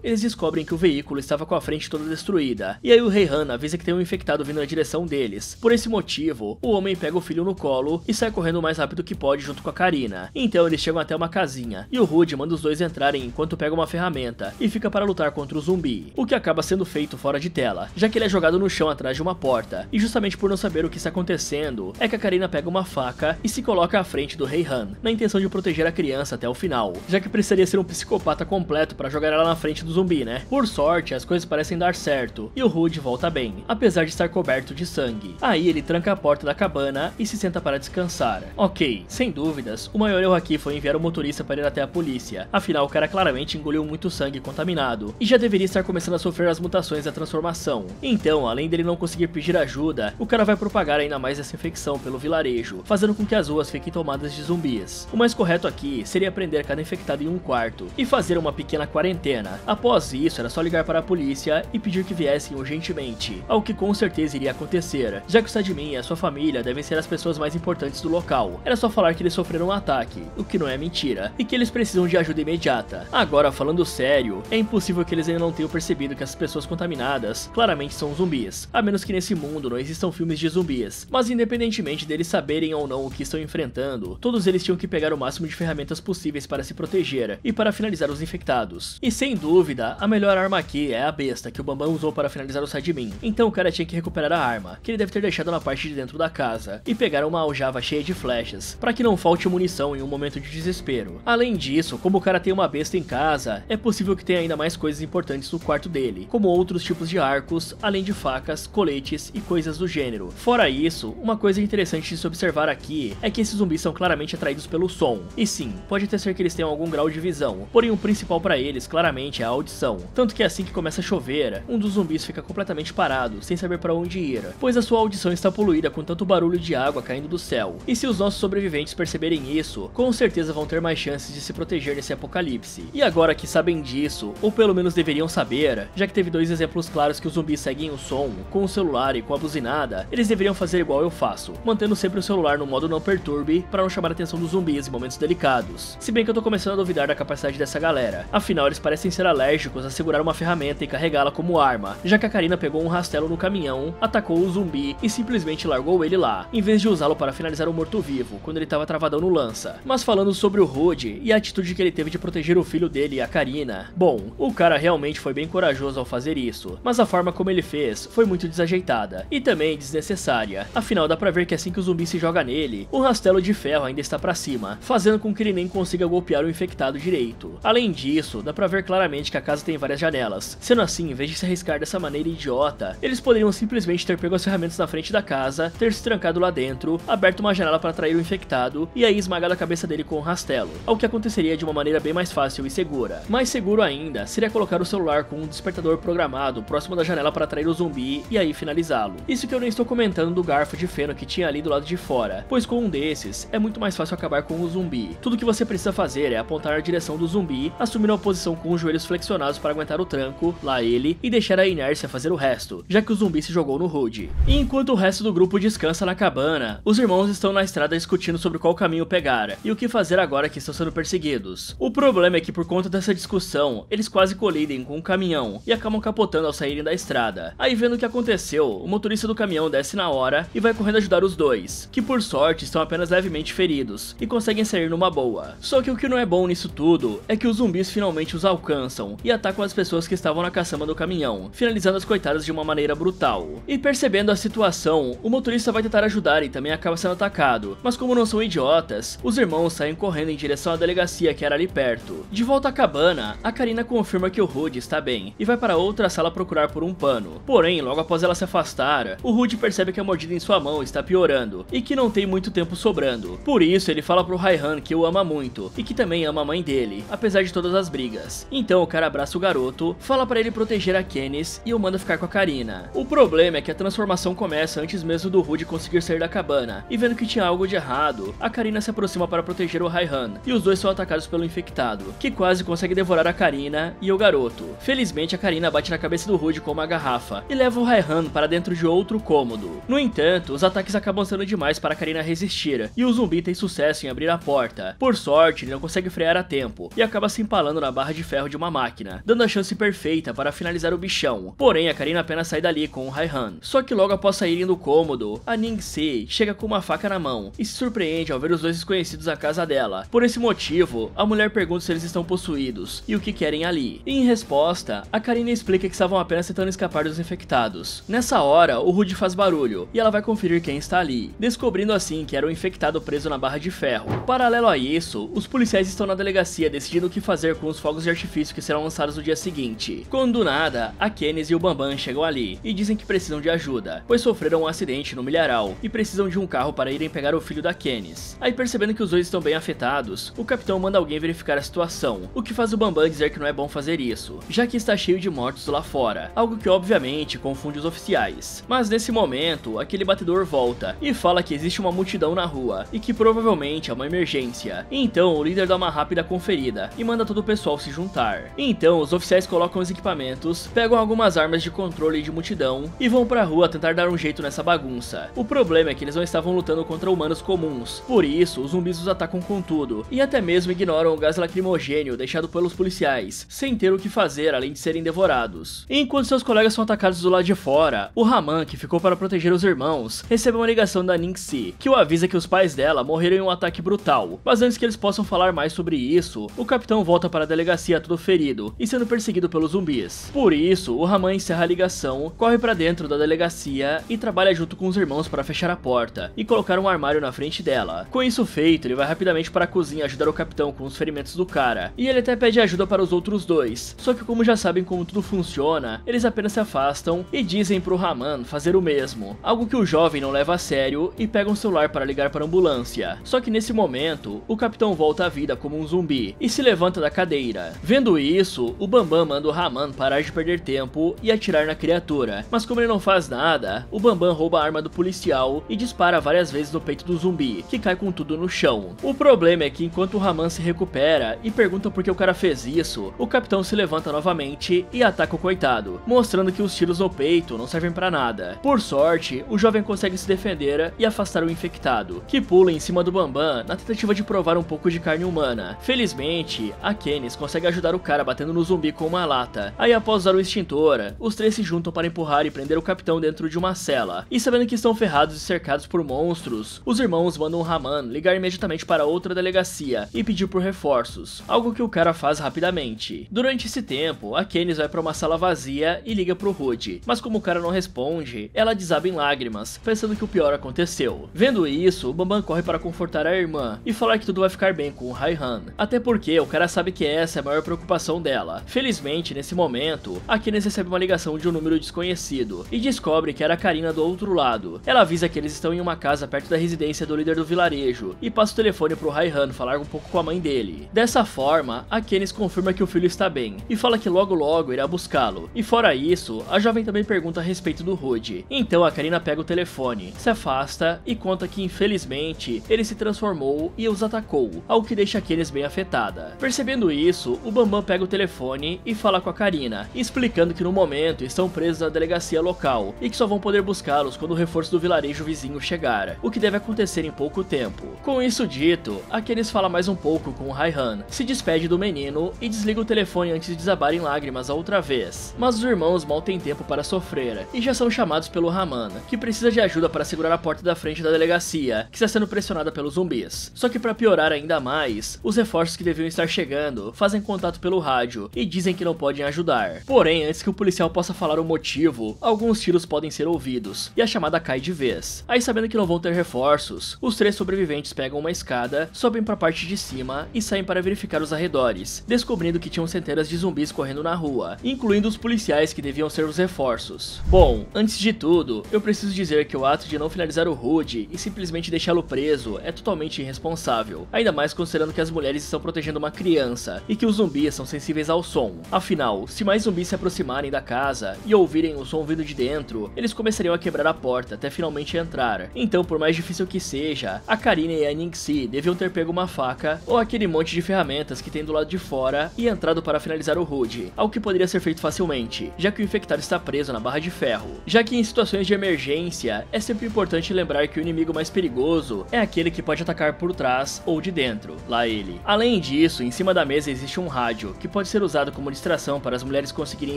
A: eles descobrem que o veículo estava com a frente toda destruída. E aí o Rei Han avisa que tem um infectado vindo na direção deles. Por esse motivo, o homem pega o filho no colo e sai correndo o mais rápido que pode junto com a Karina. Então eles chegam até uma casinha e o Rude manda os dois entrarem enquanto pega uma ferramenta e fica para lutar contra o zumbi, o que acaba sendo feito fora de tela, já que ele é jogado no chão atrás de uma porta. E justamente por não saber o que está acontecendo, é que a Karina pega uma faca e se coloca à frente do Rei Han, na intenção de proteger a criança até o final, já que precisaria ser um psicopata completo para jogar ela na frente do zumbi, né? Por sorte, as coisas parecem dar certo e o Rude volta bem, apesar de estar coberto de sangue. Aí ele tranca a porta da cabana e se senta para descansar. Ok, sem dúvidas, o maior erro aqui foi enviar o motorista para ir até a polícia, afinal o cara claramente engoliu muito sangue contaminado e já deveria estar começando a sofrer as mutações da transformação. Então, além dele não conseguir pedir ajuda, o cara vai propagar ainda mais essa infecção pelo vilarejo, fazendo com que as ruas fiquem tomadas de zumbis. O mais correto aqui seria prender cada infectado em um quarto e fazer uma pequena quarentena. Após isso, era só ligar para a polícia e pedir que viessem urgentemente, algo que com certeza iria acontecer, já que o Sadmin e a sua família devem ser as pessoas mais importantes do local. Era só falar que eles sofreram um ataque, o que não é mentira, e que eles precisam de ajuda imediata. Agora, falando sério, é impossível que eles ainda não tenham percebido que as pessoas contaminadas claramente são zumbis, a menos que nesse mundo não existam filmes de zumbis. Mas independentemente deles saberem ou não o que estão enfrentando, todos eles tinham que pegar o máximo de ferramentas possíveis para se proteger e para finalizar os infectados. E sem dúvida, a melhor arma aqui é a besta que o Bambam usou para finalizar o Sadmin. Então o cara tinha que recuperar a arma, que ele deve ter deixado na parte de dentro da casa, e pegar uma aljava cheia de flechas, para que não falte munição em um momento de desespero. Além disso, como o cara tem uma besta em casa, é possível que tenha ainda mais coisas importantes no quarto dele, como outros tipos de arcos, além de facas, coletes e coisas do gênero. Fora isso, uma coisa interessante de se observar aqui é que esses zumbis são claramente atraídos pelo som. E sim, pode até ser que eles tenham algum grau de visão, porém o principal para eles claramente é a audição. Tanto que assim que começa a chover, um dos zumbis fica completamente parado, sem saber para onde ir, pois a sua audição está poluída com tanto barulho de água caindo do céu. E se os nossos sobreviventes perceberem isso, com certeza vão ter mais chances de se proteger nesse apocalipse. E agora que sabem disso, ou pelo menos deveriam saber, já que teve dois exemplos claros que os zumbis seguem o som, com o celular e com a buzinada, eles deveriam fazer igual eu faço, mantendo sempre o celular no modo não perturbe, para não chamar a atenção dos zumbis em momentos delicados. Se bem que eu tô começando a duvidar da capacidade dessa galera, afinal eles parecem ser alérgicos a segurar uma ferramenta e carregá-la como arma, já que a Karina pegou um rastelo no caminhão, atacou o zumbi e simplesmente largou ele lá, em vez de usá-lo para finalizar o morto-vivo, quando ele tava travadão no lança. Mas falando sobre o Rude e a atitude que ele teve de proteger o filho dele e a Karina, bom, o cara realmente foi bem corajoso ao fazer isso, mas a forma como ele fez foi muito desajeitada e também desnecessária. Afinal, dá pra ver que assim que o zumbi se joga nele, o rastelo de ferro ainda está pra cima, fazendo com que ele nem consiga golpear o infectado direito. Além disso, dá pra ver claramente que a casa tem várias janelas. Sendo assim, em vez de se arriscar dessa maneira idiota, eles poderiam simplesmente ter pego as ferramentas na frente da casa, ter se trancado lá dentro, aberto uma janela para atrair o infectado e aí esmagado a cabeça dele com um rastelo, ao que aconteceria de uma maneira bem mais fácil e segura. Mais seguro ainda seria colocar o celular com um despertador programado próximo da janela para atrair o zumbi e aí finalizá-lo. Isso que eu nem estou comentando do garfo de feno que tinha ali do lado de fora, pois com um desses é muito mais fácil acabar com o zumbi. Tudo que você precisa fazer é apontar a direção do zumbi, assumir uma posição com os joelhos flexionados para aguentar o tranco, lá ele, e deixar a inércia fazer o resto, já que o zumbi se jogou no Rude. E enquanto o resto do grupo descansa na cabana, os irmãos estão na estrada discutindo sobre qual caminho pegar e o que fazer agora que estão sendo perseguidos. O problema é que por conta dessa discussão, eles quase colidem com um caminhão e acabam capotando ao saírem da estrada. Aí vendo o que aconteceu, o motorista do caminhão desce na hora e vai correndo ajudar os dois, que por sorte estão apenas levemente feridos e conseguem sair numa boa. Só que o que não é bom nisso tudo é que os zumbis finalmente os alcançam e atacam as pessoas que estavam na caçamba do caminhão, finalizando as coitadas de uma maneira brutal. E percebendo a situação, o motorista vai tentar ajudar e também acaba sendo atacado, mas como não são idiotas, os irmãos saem correndo em direção à delegacia que era ali perto. De volta à cabana, a Karina confirma que o Rude está bem e vai para outra sala procurar por um pano. Porém, logo após ela se afastar, o Rude percebe que a mordida em sua mão está piorando e que não tem muito tempo sobrando. Por isso, ele fala pro Rei Han que o ama muito e que também ama a mãe dele, apesar de todas as brigas. Então o cara abraça o garoto, fala pra ele proteger a Candice e o manda ficar com a Karina. O problema é que a transformação começa antes mesmo do Rude conseguir sair da cabana, e vendo que tinha algo de errado, a Karina se aproxima para proteger o Raihan, e os dois são atacados pelo infectado, que quase consegue devorar a Karina e o garoto. Felizmente a Karina bate na cabeça do Rude com uma garrafa e leva o Raihan para dentro de outro cômodo. No entanto, os ataques acabam sendo demais para a Karina resistir, e o zumbi tem sucesso em abrir a porta. Por sorte, ele não consegue frear a tempo, e acaba se empalando na barra de ferro de uma máquina, dando a chance perfeita para finalizar o bichão. Porém, a Karina apenas sai dali com o Raihan. Só que logo após saírem do cômodo, a Ningxi chega com uma faca na mão e se surpreende ao ver os dois desconhecidos à casa dela. Por esse motivo, a mulher pergunta se eles estão possuídos e o que querem ali. E em resposta, a Karina explica que estavam apenas tentando escapar dos infectados. Nessa hora, o Rude faz barulho e ela vai conferir quem está ali, descobrindo assim que era um infectado preso na barra de ferro. Paralelo a isso, os policiais estão na delegacia decidindo o que fazer com os fogos de artifício que serão lançados no dia seguinte. Quando do nada, a Candice e o Bambam chegam ali e dizem que precisam de ajuda, pois sofreram um acidente no milharal e precisam de um carro para irem pegar o filho da Candice. Aí, percebendo que os dois estão bem afetados, o capitão manda alguém verificar a situação, o que faz o Bambam dizer que não é bom fazer isso, já que está cheio de mortos lá fora, algo que obviamente confunde os oficiais. Mas nesse momento, aquele batedor volta e fala que existe uma multidão na rua e que provavelmente é uma emergência. Então o líder dá uma rápida conferida e manda todo o pessoal se juntar. Então os oficiais colocam os equipamentos, pegam algumas armas de controle de multidão e vão pra rua tentar dar um jeito nessa bagunça. O problema é que eles não estavam lutando contra humanos comuns, por isso os zumbis os atacam com tudo e até mesmo ignoram o gás lacrimogênio deixado pelos policiais, sem ter o que fazer além de serem devorados. Enquanto seus colegas são atacados do lado de fora, o Raman, que ficou para proteger os irmãos, recebe uma ligação da Ningxi, que o avisa que os pais dela morreram em um ataque brutal. Mas antes que eles possam falar mais sobre isso, o capitão volta para a delegacia todo ferido e sendo perseguido pelos zumbis. Por isso, o Raman encerra a ligação, corre para dentro da delegacia e trabalha junto com os irmãos para fechar a porta e colocar um armário na frente dela. Com isso feito, ele vai rapidamente para a cozinha ajudar o capitão com os ferimentos do cara, e ele até pede ajuda para os outros dois, só que como já sabem como tudo funciona, eles apenas se afastam e dizem pro Raman fazer o mesmo, algo que o jovem não leva a sério e pega um celular para ligar para a ambulância. Só que nesse momento, o capitão volta à vida como um zumbi e se levanta da cadeira. Vendo isso, o Bambam manda o Raman parar de perder tempo e atirar na criatura, mas como ele não faz nada, o Bambam rouba a arma do policial e dispara várias vezes no peito do zumbi, que cai com tudo no chão. O problema é que enquanto o Raman se recupera e pergunta por que o cara fez isso, o capitão se levanta novamente e ataca o coitado, mostrando que os tiros no peito não servem pra nada. Por sorte, o jovem consegue se defender e afastar o infectado, que pula em cima do Bambam na tentativa de provar um pouco de carne humana. Felizmente, a Candice consegue ajudar o cara batendo no zumbi com uma lata. Aí após usar o extintor, os três se juntam para empurrar e prender o capitão dentro de uma cela. E sabendo que estão ferrados e cercados por monstros, os irmãos mandam o Raman ligar imediatamente para outra delegacia e pedir por reforços, algo que o cara faz rapidamente. Durante esse tempo, a Candice vai para uma sala vazia e liga pro Rude, mas como o cara não responde, ela desaba em lágrimas, pensando que o pior aconteceu. Vendo isso, o Bambam corre para confortar a irmã e falar que tudo vai ficar bem com o Raihan, até porque o cara sabe que essa é a maior preocupação dela. Felizmente, nesse momento, a Candice recebe uma ligação de um número desconhecido e descobre que era a Karina do outro lado. Ela avisa que eles estão em uma casa perto da residência do líder do vilarejo e passa o telefone pro Raihan falar um pouco com a mãe dele. Dessa forma, a Candice confirma que o filho está bem e fala que logo logo irá buscá-lo. E fora isso, a jovem também pergunta a respeito do Rude. Então a Karina pega o telefone, se afasta e conta que infelizmente ele se transformou e os atacou, algo que deixa a Candice bem afetada. Percebendo isso, o Bambam pega o telefone e fala com a Karina, explicando que no momento estão presos na delegacia local e que só vão poder buscá-los quando o reforço do vilarejo vizinho chegar, o que deve acontecer em pouco tempo. Com isso dito, a Candice fala mais um pouco com o Raihan, se despede do menino e desliga o telefone antes de desabar em lágrimas a outra vez. Mas os irmãos mal têm tempo para sofrer e já são chamados pelo Raman, que precisa de ajuda para segurar a porta da frente da delegacia, que está sendo pressionada pelos zumbis. Só que para piorar ainda mais, os reforços que deviam estar chegando fazem contato pelo rádio e dizem que não podem ajudar. Porém, antes que o policial possa falar o motivo, alguns tiros podem ser ouvidos e a chamada cai de vez. Aí, sabendo que não vão ter reforços, os três sobreviventes pegam uma escada, sobem para a parte de cima e saem para verificar os arredores, descobrindo que tinham centenas de zumbis correndo na rua, incluindo os policiais que deviam ser os reforços. Bom, antes de tudo, eu preciso dizer que o ato de não finalizar o Rude e simplesmente deixá-lo preso é totalmente irresponsável. irresponsável, ainda mais considerando que as mulheres estão protegendo uma criança e que os zumbis são sensíveis ao som. Afinal, se mais zumbis se aproximarem da casa e ouvirem o som vindo de dentro, eles começariam a quebrar a porta até finalmente entrar. Então, por mais difícil que seja, a Karina e a Ningxi deviam ter pego uma faca ou aquele monte de ferramentas que tem do lado de fora e entrado para finalizar o Rude, algo que poderia ser feito facilmente, já que o infectado está preso na barra de ferro. Já que em situações de emergência, é sempre importante lembrar que o inimigo mais perigoso é aquele que pode atacar por trás ou de dentro, lá ele. Além disso, em cima da mesa existe um rádio, que pode ser usado como distração para as mulheres conseguirem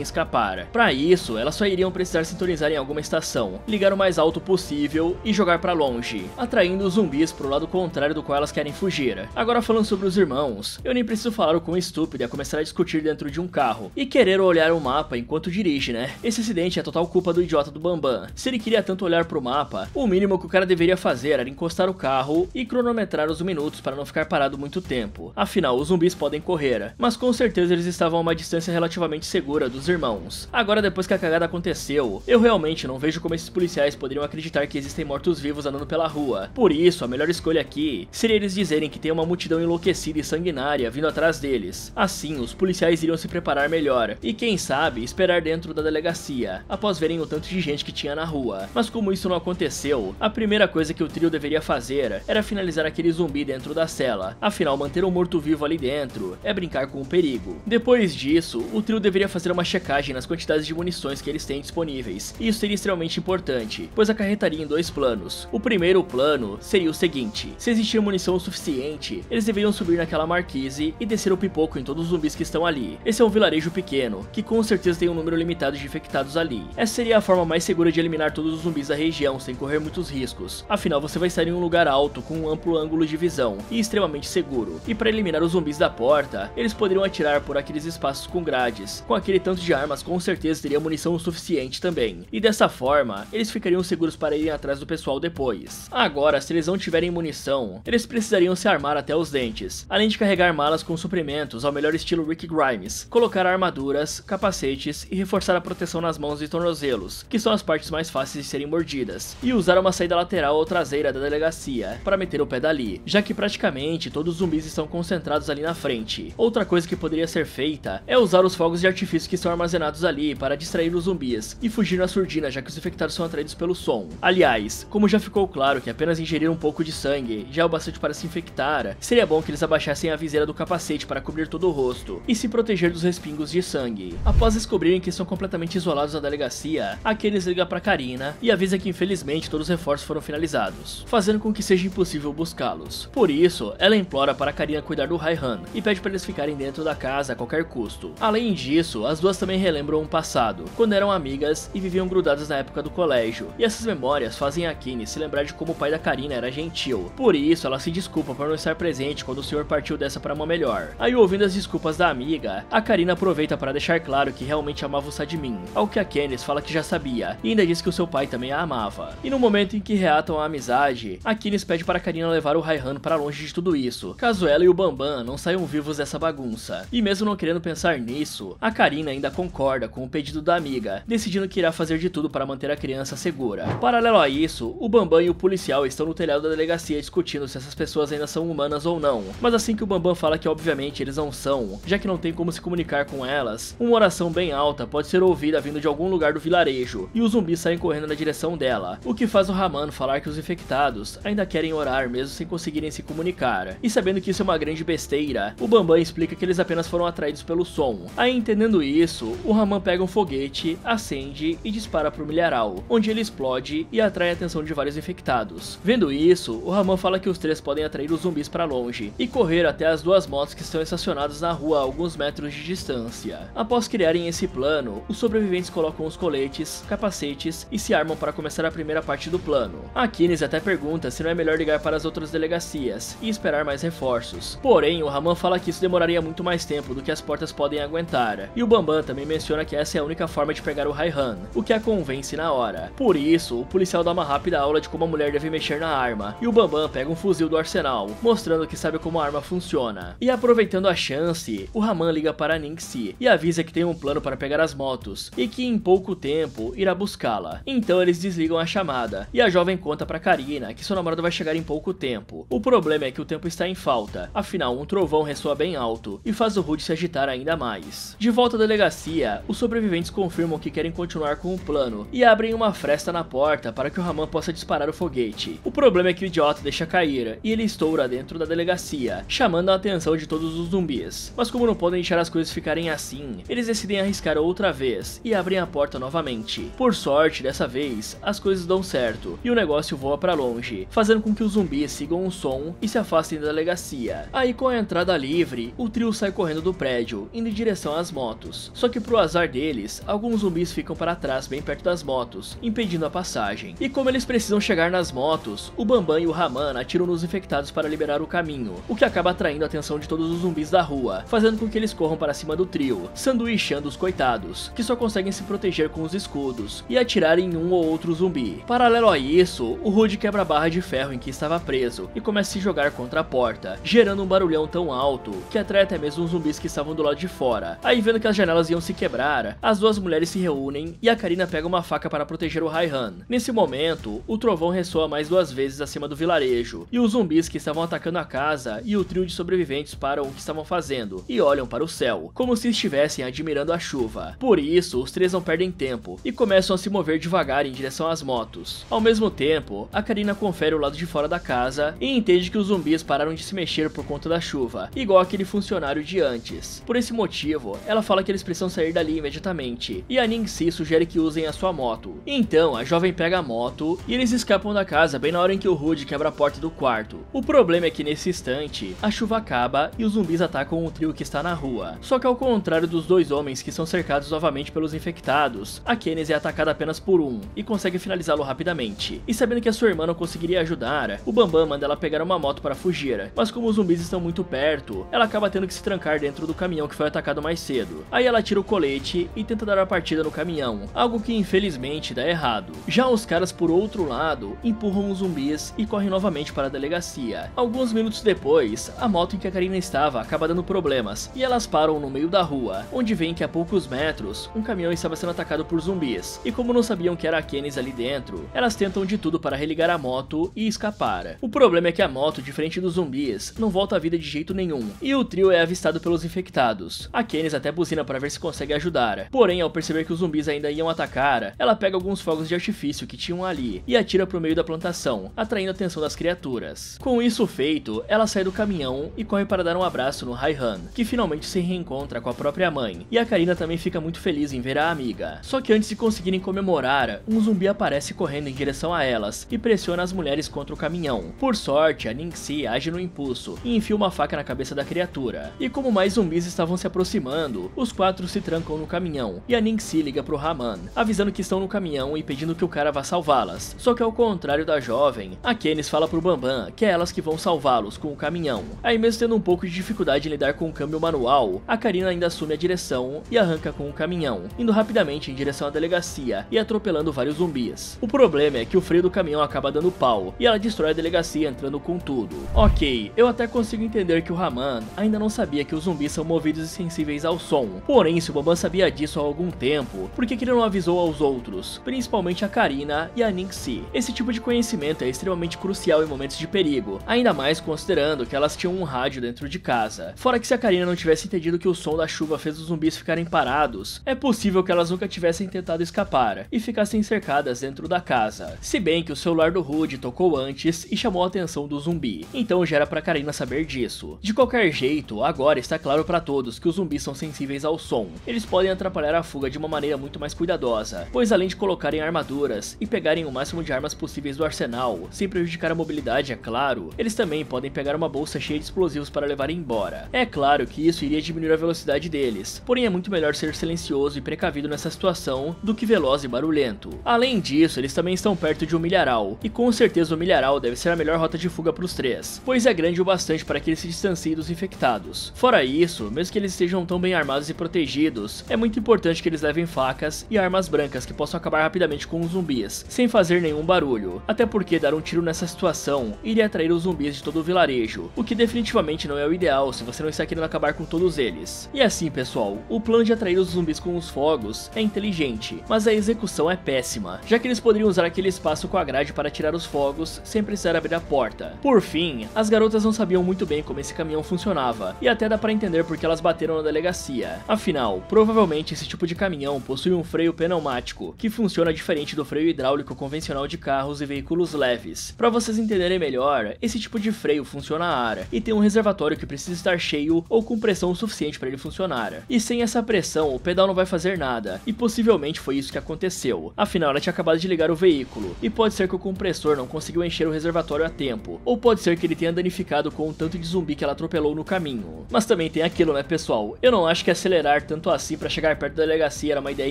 A: escapar. Para isso, elas só iriam precisar sintonizar em alguma estação, ligar o mais alto possível e jogar para longe, atraindo os zumbis pro lado contrário do qual elas querem fugir. Agora falando sobre os irmãos, eu nem preciso falar o quão estúpido é começar a discutir dentro de um carro e querer olhar o mapa enquanto dirige, né? Esse acidente é total culpa do idiota do Bambam. Se ele queria tanto olhar pro mapa, o mínimo que o cara deveria fazer era encostar o carro e cronometrar os minutos para não ficar parado muito tempo. Afinal, os zumbis podem correr, mas com certeza eles estavam a uma distância relativamente segura dos irmãos. Agora, depois que a cagada aconteceu, eu realmente não vejo como esses policiais poderiam acreditar que existem mortos-vivos andando pela rua. Por isso, a melhor escolha aqui seria eles dizerem que tem uma multidão enlouquecida e sanguinária vindo atrás deles. Assim, os policiais iriam se preparar melhor e, quem sabe, esperar dentro da delegacia, após verem o tanto de gente que tinha na rua. Mas como isso não aconteceu, a primeira coisa que o trio deveria fazer era finalizar aquele zumbi dentro da cela. Afinal, manter um morto-vivo ali dentro é brincar com o perigo. Depois disso, o trio deveria fazer uma checagem nas quantidades de munições que eles têm disponíveis. E isso seria extremamente importante, pois acarretaria em dois planos. O primeiro plano seria o seguinte: se existir munição o suficiente, eles deveriam subir naquela marquise e descer o pipoco em todos os zumbis que estão ali. Esse é um vilarejo pequeno, que com certeza tem um número limitado de infectados ali. Essa seria a forma mais segura de eliminar todos os zumbis da região sem correr muitos riscos. Afinal, você vai estar em um lugar alto com um amplo ângulo de visão e extremamente seguro. E para eliminar os zumbis da porta, eles poderiam atirar por aqueles espaços com grades. Com aquele tanto de armas, com certeza teria munição o suficiente também. E dessa forma, eles ficariam seguros para irem atrás do pessoal depois. Agora, se eles não tiverem munição, eles precisariam se armar até os dentes, além de carregar malas com suprimentos ao melhor estilo Rick Grimes, colocar armaduras, capacetes e reforçar a proteção nas mãos e tornozelos, que são as partes mais fáceis de serem mordidas, e usar uma saída lateral ou traseira da delegacia para meter o pé dali, já que praticamente todos os zumbis estão concentrados ali na frente. Outra coisa que poderia ser feita é usar os fogos de artifício que estão armazenados ali para distrair os zumbis e fugir na surdina, já que os infectados são atraídos pelo som. Aliás, como já ficou claro que apenas ingerir um pouco de sangue já é o bastante para se infectar, seria bom que eles abaixassem a viseira do capacete para cobrir todo o rosto e se proteger dos respingos de sangue. Após descobrirem que estão completamente isolados da delegacia, a Candice liga para Karina e avisa que infelizmente todos os reforços foram finalizados, fazendo com que seja impossível buscá-los. Por isso, ela implora para Karina cuidar do Raihan e pede para eles ficarem dentro da casa a qualquer custo. Além disso, as duas também relembram um passado, quando eram amigas e viviam grudadas na época do colégio, e essas memórias fazem a Candice se lembrar de como o pai da Karina era gentil. Por isso, ela se desculpa por não estar presente quando o senhor partiu dessa para uma melhor. Aí, ouvindo as desculpas da amiga, a Karina aproveita para deixar claro que realmente amava o Sadmin, ao que a Candice fala que já sabia, e ainda diz que o seu pai também a amava. E no momento em que reatam a amizade, a Candice pede para a Karina levar o Raihan para longe de tudo isso, caso ela e o Bambam não saiam vivos dessa bagunça. E mesmo não querendo pensar nisso, a Karina ainda concorda com o pedido da amiga, decidindo que irá fazer de tudo para manter a criança segura. Paralelo a isso, o Bambam e o policial estão no telhado da delegacia discutindo se essas pessoas ainda são humanas ou não, mas assim que o Bambam fala que obviamente eles não são, já que não tem como se comunicar com elas, uma oração bem alta pode ser ouvida vindo de algum lugar do vilarejo, e os zumbis saem correndo na direção dela, o que faz o Rahman falar que os infectados ainda querem orar mesmo sem conseguirem se comunicar. E sabendo que isso é uma grande besteira, o Bambam explica que eles apenas foram atraídos pelo som. Aí, entendendo isso, o Rahman pega um foguete, acende e dispara pro milharal, onde ele explode e atrai a atenção de vários infectados. Vendo isso, o Rahman fala que os três podem atrair os zumbis para longe e correr até as duas motos que estão estacionadas na rua a alguns metros de distância. Após criarem esse plano, os sobreviventes colocam os coletes, capacetes e se armam para começar a primeira parte do plano. A Candice até pergunta se não é melhor ligar para as outras delegacias e esperar mais reforços. Porém, o Rahman fala que isso demoraria muito mais tempo do que as portas podem aguentar. E o Bambam também menciona que essa é a única forma de pegar o Raihan, o que a convence na hora. Por isso, o policial dá uma rápida aula de como a mulher deve mexer na arma, e o Bambam pega um fuzil do arsenal, mostrando que sabe como a arma funciona. E aproveitando a chance, o Rahman liga para Ningxi e avisa que tem um plano para pegar as motos, e que em pouco tempo irá buscá-la. Então eles desligam a chamada, e a jovem conta para Karina que seu namorado vai chegar em pouco tempo. O O problema é que o tempo está em falta, afinal um trovão ressoa bem alto e faz o Rude se agitar ainda mais. De volta à delegacia, os sobreviventes confirmam que querem continuar com o plano e abrem uma fresta na porta para que o Haman possa disparar o foguete. O problema é que o idiota deixa cair e ele estoura dentro da delegacia, chamando a atenção de todos os zumbis. Mas como não podem deixar as coisas ficarem assim, eles decidem arriscar outra vez e abrem a porta novamente. Por sorte, dessa vez, as coisas dão certo e o negócio voa para longe, fazendo com que os zumbis sigam o som e se afastem da delegacia. Aí, com a entrada livre, o trio sai correndo do prédio, indo em direção às motos. Só que pro azar deles, alguns zumbis ficam para trás bem perto das motos, impedindo a passagem. E como eles precisam chegar nas motos, o Bambam e o Haman atiram nos infectados para liberar o caminho, o que acaba atraindo a atenção de todos os zumbis da rua, fazendo com que eles corram para cima do trio, sanduichando os coitados, que só conseguem se proteger com os escudos e atirar em um ou outro zumbi. Paralelo a isso, o Rude quebra a barra de ferro em que estava preso e começa a se jogar contra a porta, gerando um barulhão tão alto que atrai até mesmo os zumbis que estavam do lado de fora. Aí, vendo que as janelas iam se quebrar, as duas mulheres se reúnem e a Karina pega uma faca para proteger o Raihan. Nesse momento, o trovão ressoa mais 2 vezes acima do vilarejo e os zumbis que estavam atacando a casa e o trio de sobreviventes param o que estavam fazendo e olham para o céu, como se estivessem admirando a chuva. Por isso, os três não perdem tempo e começam a se mover devagar em direção às motos. Ao mesmo tempo, a Karina confere o lado de fora da casa e entende que os zumbis pararam de se mexer por conta da chuva, igual aquele funcionário de antes. Por esse motivo, ela fala que eles precisam sair dali imediatamente, e a Ningxi sugere que usem a sua moto. Então, a jovem pega a moto e eles escapam da casa bem na hora em que o Rude quebra a porta do quarto. O problema é que nesse instante, a chuva acaba e os zumbis atacam o trio que está na rua. Só que ao contrário dos dois homens que são cercados novamente pelos infectados, a Kennis é atacada apenas por um e consegue finalizá-lo rapidamente. E sabendo que a sua irmã não conseguiria ajudar, o Bambam manda ela pegar uma moto para fugir, mas como os zumbis estão muito perto, ela acaba tendo que se trancar dentro do caminhão que foi atacado mais cedo. Aí ela tira o colete e tenta dar a partida no caminhão, algo que infelizmente dá errado. Já os caras, por outro lado, empurram os zumbis e correm novamente para a delegacia. Alguns minutos depois, a moto em que a Karina estava acaba dando problemas e elas param no meio da rua, onde veem que a poucos metros, um caminhão estava sendo atacado por zumbis. E como não sabiam que era a Kennis ali dentro, elas tentam de tudo para religar a moto e escapar. O problema é que a moto, diferente dos zumbis, não volta à vida de jeito nenhum, e o trio é avistado pelos infectados. A Kennis até buzina para ver se consegue ajudar, porém ao perceber que os zumbis ainda iam atacar, ela pega alguns fogos de artifício que tinham ali e atira pro meio da plantação, atraindo a atenção das criaturas. Com isso feito, ela sai do caminhão e corre para dar um abraço no Raihan, que finalmente se reencontra com a própria mãe, e a Karina também fica muito feliz em ver a amiga. Só que antes de conseguirem comemorar, um zumbi aparece correndo em direção a elas e pressiona as mulheres contra o caminhão. Por sorte, a Ningxi age no impulso e enfia uma faca na cabeça da criatura. E como mais zumbis estavam se aproximando, os 4 se trancam no caminhão e a Ningxi liga pro Haman, avisando que estão no caminhão e pedindo que o cara vá salvá-las. Só que ao contrário da jovem, a Kennis fala pro Bambam que é elas que vão salvá-los com o caminhão. Aí mesmo tendo um pouco de dificuldade em lidar com o câmbio manual, a Karina ainda assume a direção e arranca com o caminhão, indo rapidamente em direção à delegacia e atropelando vários zumbis. O problema é que o freio do caminhão acaba dando pau e ela destrói a delegacia entrando com tudo. Ok, eu até consigo entender que o Haman ainda não sabia que os zumbis são movidos e sensíveis ao som. Porém, se o Bambam sabia disso há algum tempo, por que ele não avisou aos outros, principalmente a Karina e a Ningxi? Esse tipo de conhecimento é extremamente crucial em momentos de perigo, ainda mais considerando que elas tinham um rádio dentro de casa. Fora que se a Karina não tivesse entendido que o som da chuva fez os zumbis ficarem parados, é possível que elas nunca tivessem tentado escapar e ficassem cercadas dentro da casa. Se bem que o celular do Rude tocou antes e chamou a atenção do zumbi, então já era pra Karina saber disso. De qualquer jeito, agora está claro pra todos que os zumbis são sensíveis ao som. Eles podem atrapalhar a fuga de uma maneira muito mais cuidadosa, pois além de colocarem armaduras e pegarem o máximo de armas possíveis do arsenal, sem prejudicar a mobilidade, é claro, eles também podem pegar uma bolsa cheia de explosivos para levar embora. É claro que isso iria diminuir a velocidade deles, porém é muito melhor ser silencioso e precavido nessa situação do que veloz e barulhento. Além disso, eles também estão perto de um milharal, e com certeza o milharal deve ser a melhor rota de fuga para os três, pois é grande o bastante para que eles se distanciem dos infectados. Fora isso, mesmo que eles estejam tão bem armados e protegidos, é muito importante que eles levem facas e armas brancas que possam acabar rapidamente com os zumbis, sem fazer nenhum barulho, até porque dar um tiro nessa situação iria atrair os zumbis de todo o vilarejo, o que definitivamente não é o ideal se você não está querendo acabar com todos eles. E assim, pessoal, o plano de atrair os zumbis com os fogos é inteligente, mas a execução é péssima, já que eles poderiam usar aquele espaço com a grade para tirar os fogos sem precisar abrir a porta, vida. Por fim, as garotas não sabiam muito bem como esse caminhão funcionava, e até dá pra entender porque elas bateram na delegacia. Afinal, provavelmente esse tipo de caminhão possui um freio pneumático, que funciona diferente do freio hidráulico convencional de carros e veículos leves. Pra vocês entenderem melhor, esse tipo de freio funciona a ar, e tem um reservatório que precisa estar cheio ou com pressão suficiente para ele funcionar. E sem essa pressão, o pedal não vai fazer nada, e possivelmente foi isso que aconteceu. Afinal, ela tinha acabado de ligar o veículo, e pode ser que o compressor não conseguiu encher o reservatório a tempo, ou pode ser que ele tenha danificado com o tanto de zumbi que ela atropelou no caminho. Mas também tem aquilo, né, pessoal? Eu não acho que acelerar tanto assim para chegar perto da delegacia era uma ideia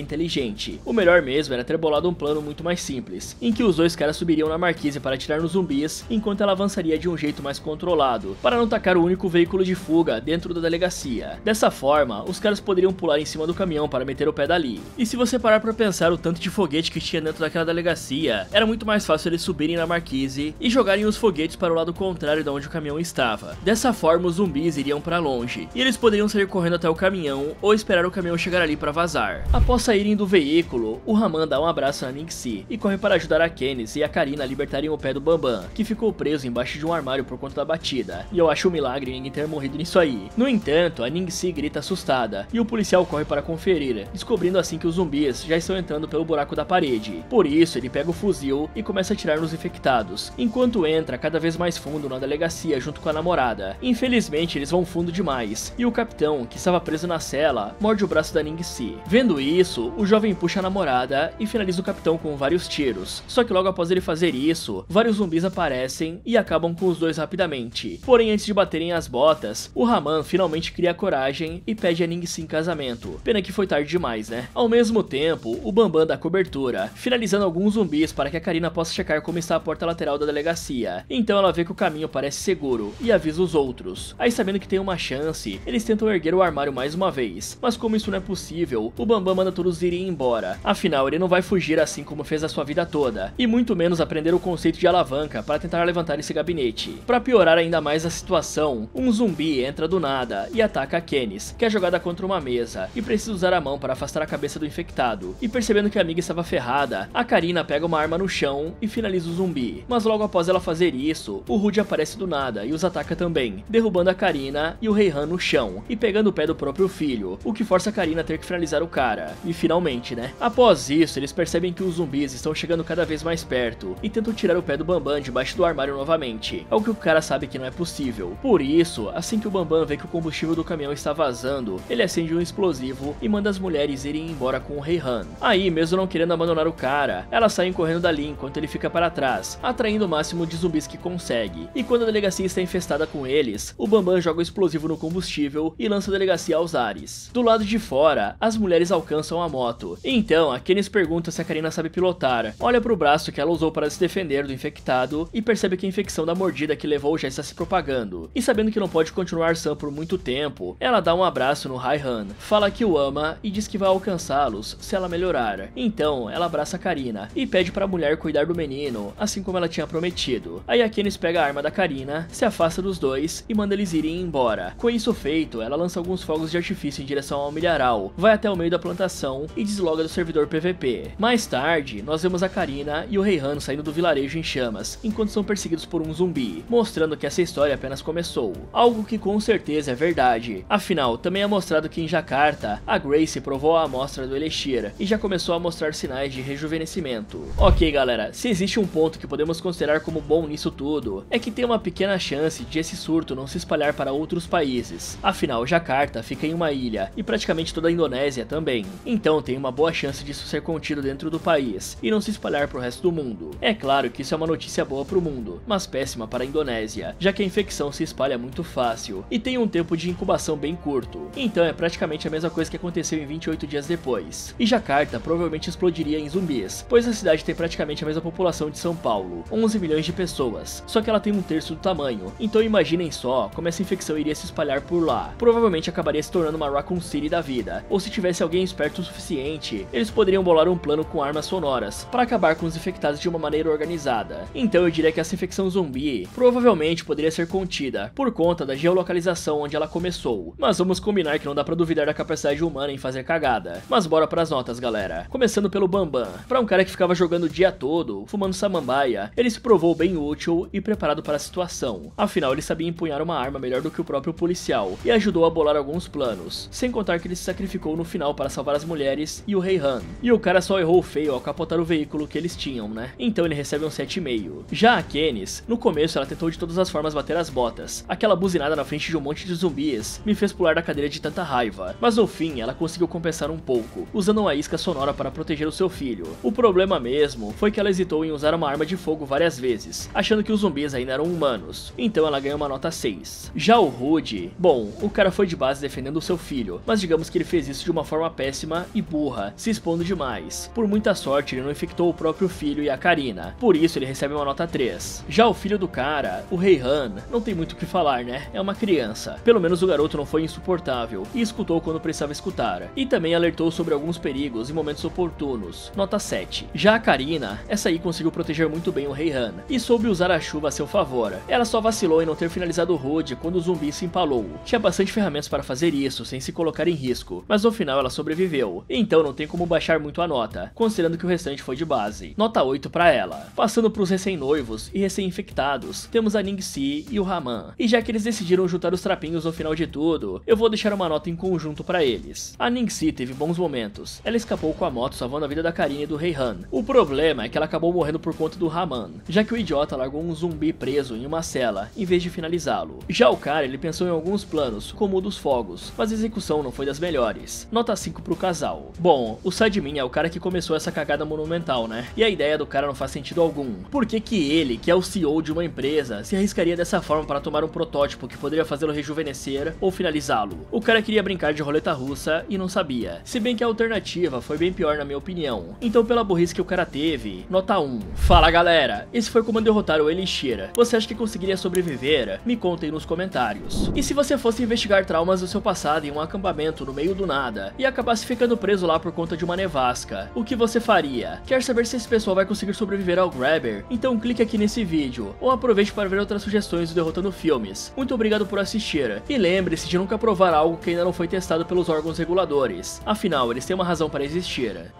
A: inteligente. O melhor mesmo era ter bolado um plano muito mais simples, em que os dois caras subiriam na marquise para atirar nos zumbis, enquanto ela avançaria de um jeito mais controlado, para não tacar o único veículo de fuga dentro da delegacia. Dessa forma, os caras poderiam pular em cima do caminhão para meter o pé dali. E se você parar pra pensar o tanto de foguete que tinha dentro daquela delegacia, era muito mais fácil eles subirem na marquise e jogarem os foguetes para o lado contrário de onde o caminhão estava. Dessa forma, os zumbis iriam para longe, e eles poderiam sair correndo até o caminhão ou esperar o caminhão chegar ali para vazar. Após saírem do veículo, o Raman dá um abraço na Ningxi e corre para ajudar a Candice e a Karina a libertarem o pé do Bambam, que ficou preso embaixo de um armário por conta da batida, e eu acho um milagre ninguém ter morrido nisso aí. No entanto, a Ningxi grita assustada, e o policial corre para conferir, descobrindo assim que os zumbis já estão entrando pelo buraco da parede. Por isso, ele pega o fuzil e começa a atirar nos infectados, enquanto entra cada vez mais fundo na delegacia junto com a namorada. Infelizmente, eles vão fundo demais, e o capitão, que estava preso na cela, morde o braço da Ningxi. Vendo isso, o jovem puxa a namorada e finaliza o capitão com vários tiros. Só que logo após ele fazer isso, vários zumbis aparecem e acabam com os dois rapidamente. Porém, antes de baterem as botas, o Raman finalmente cria coragem e pede a Ningxi em casamento. Pena que foi tarde demais, né? Ao mesmo tempo, o Bambam dá cobertura, finalizando alguns zumbis para que a Karina possa checar como está a porta lateral da delegacia. Então ela vê que o caminho parece seguro e avisa os outros. Aí, sabendo que tem uma chance, eles tentam erguer o armário mais uma vez, mas como isso não é possível, o Bambam manda todos irem embora. Afinal, ele não vai fugir assim como fez a sua vida toda, e muito menos aprender o conceito de alavanca para tentar levantar esse gabinete. Para piorar ainda mais a situação, um zumbi entra do nada e ataca a Candice, que é jogada contra uma mesa, e precisa usar a mão para afastar a cabeça do infectado. E percebendo que a amiga estava ferrada, a Karina pega uma arma no chão e finaliza o zumbi. Mas logo após ela fazer isso, o Rude aparece do nada e os ataca também, derrubando a Karina e o Heihan no chão, e pegando o pé do próprio filho, o que força a Karina a ter que finalizar o cara. E finalmente, né? Após isso, eles percebem que os zumbis estão chegando cada vez mais perto, e tentam tirar o pé do Bambam debaixo do armário novamente, algo que o cara sabe que não é possível. Por isso, assim que o Bambam vê que o combustível do caminhão está vazando, ele acende um explosivo e manda as mulheres irem embora com o Heihan. Aí, mesmo não querendo abandonar o cara, elas saem correndo dali enquanto ele fica para trás, atraindo o máximo de zumbis que consegue. E quando a delegacia está infestada com eles, o Bambam joga o explosivo no combustível e lança a delegacia aos ares. Do lado de fora, as mulheres alcançam a moto. Então, a Candice pergunta se a Karina sabe pilotar, olha pro braço que ela usou para se defender do infectado e percebe que a infecção da mordida que levou já está se propagando. E sabendo que não pode continuar sã por muito tempo, ela dá um abraço no Heihan, fala que o ama e diz que vai alcançá-los se ela melhorar. Então, ela abraça a Karina e pede para a mulher cuidar do menino, assim como ela tinha prometido. Aí a Candice pega a arma da Karina, se afasta dos dois e manda eles irem embora. Com isso feito, ela lança alguns fogos de artifício em direção ao milharal, vai até o meio da plantação e desloga do servidor PVP. Mais tarde, nós vemos a Karina e o Heihan saindo do vilarejo em chamas, enquanto são perseguidos por um zumbi, mostrando que essa história apenas começou. Algo que com certeza é verdade. Afinal, também é mostrado que em Jakarta, a Grace provou a amostra do Elixir e já começou a mostrar sinais de rejuvenescimento. Ok, galera, se existe um ponto que podemos considerar como bom nisso tudo, é que tem uma pequena chance de esse surto não se espalhar para outros países. Afinal, Jakarta fica em uma ilha, e praticamente toda a Indonésia também. Então tem uma boa chance disso ser contido dentro do país, e não se espalhar para o resto do mundo. É claro que isso é uma notícia boa para o mundo, mas péssima para a Indonésia, já que a infecção se espalha muito fácil, e tem um tempo de incubação bem curto. Então é praticamente a mesma coisa que aconteceu em 28 dias depois. E Jakarta provavelmente explodiria em zumbis, pois a cidade tem praticamente a mesma população de São Paulo, 11 milhões de pessoas, só que ela tem um terço do tamanho. Então imaginem só como essa infecção iria se espalhar por lá. Provavelmente acabaria se tornando uma Raccoon City da vida, ou se tivesse alguém esperto o suficiente, eles poderiam bolar um plano com armas sonoras para acabar com os infectados de uma maneira organizada. Então eu diria que essa infecção zumbi provavelmente poderia ser contida por conta da geolocalização onde ela começou, mas vamos combinar que não dá pra duvidar da capacidade humana em fazer cagada. Mas bora pras notas, galera. Começando pelo Bambam. Pra um cara que ficava jogando o dia todo, fumando samambaia, ele se provou bem útil e preparado para a situação. Afinal, ele sabia empunhar uma arma melhor do que o próprio policial e ajudou a bolar alguns planos, sem contar que ele se sacrificou no final para salvar as mulheres e o Rei Han. E o cara só errou feio ao capotar o veículo que eles tinham, né? Então ele recebe um 7,5. Já a Kennis, no começo ela tentou de todas as formas bater as botas. Aquela buzinada na frente de um monte de zumbis me fez pular da cadeira de tanta raiva, mas no fim ela conseguiu compensar um pouco, usando uma isca sonora para proteger o seu filho. O problema mesmo foi que ela hesitou em usar uma arma de fogo várias vezes, achando que os zumbis ainda eram humanos, então ela ganhou uma nota 6. Já o Rude, bom, o cara foi de base defendendo o seu filho, mas digamos que ele fez isso de uma forma péssima e burra, se expondo demais. Por muita sorte ele não infectou o próprio filho e a Karina, por isso ele recebe uma nota 3. Já o filho do cara, o Rei Han, não tem muito o que falar, né? É uma criança. Pelo menos o garoto não foi insuportável e escutou quando precisava escutar, e também alertou sobre alguns perigos em momentos oportunos, nota 7. Já a Karina, essa aí conseguiu proteger muito bem o Rei Han e soube usar a chuva a seu favor. Ela só vacilou em não ter finalizado o Rude quando o zumbi se empalou. Tinha bastante ferramentas para fazer isso sem se colocar em risco, mas no final ela sobreviveu, então não tem como baixar muito a nota, considerando que o restante foi de base. Nota 8 para ela. Passando para os recém-noivos e recém-infectados, temos a Ningxi e o Raman. E já que eles decidiram juntar os trapinhos no final de tudo, eu vou deixar uma nota em conjunto para eles. A Ningxi teve bons momentos. Ela escapou com a moto salvando a vida da Karina e do Rei Han. O problema é que ela acabou morrendo por conta do Raman, já que o idiota largou um zumbi preso em uma cela, em vez de finalizá-lo. Já o cara, ele pensou em alguns planos, como o dos fogos, mas a execução não foi das melhores. Nota 5 pro casal. Bom, o Sadmin é o cara que começou essa cagada monumental, né? E a ideia do cara não faz sentido algum. Por que que ele, que é o CEO de uma empresa, se arriscaria dessa forma para tomar um protótipo que poderia fazê-lo rejuvenescer ou finalizá-lo? O cara queria brincar de roleta russa e não sabia. Se bem que a alternativa foi bem pior na minha opinião. Então pela burrice que o cara teve, nota 1. Fala galera, esse foi como derrotar o Elixir. Você acha que conseguiria sobreviver? Me contem nos comentários. E se você fosse investigar traumas do seu passado em um acampamento no meio do nada e acabasse ficando preso lá por conta de uma nevasca, o que você faria? Quer saber se esse pessoal vai conseguir sobreviver ao Grabber? Então clique aqui nesse vídeo, ou aproveite para ver outras sugestões do Derrotando Filmes. Muito obrigado por assistir, e lembre-se de nunca provar algo que ainda não foi testado pelos órgãos reguladores, afinal eles têm uma razão para existir.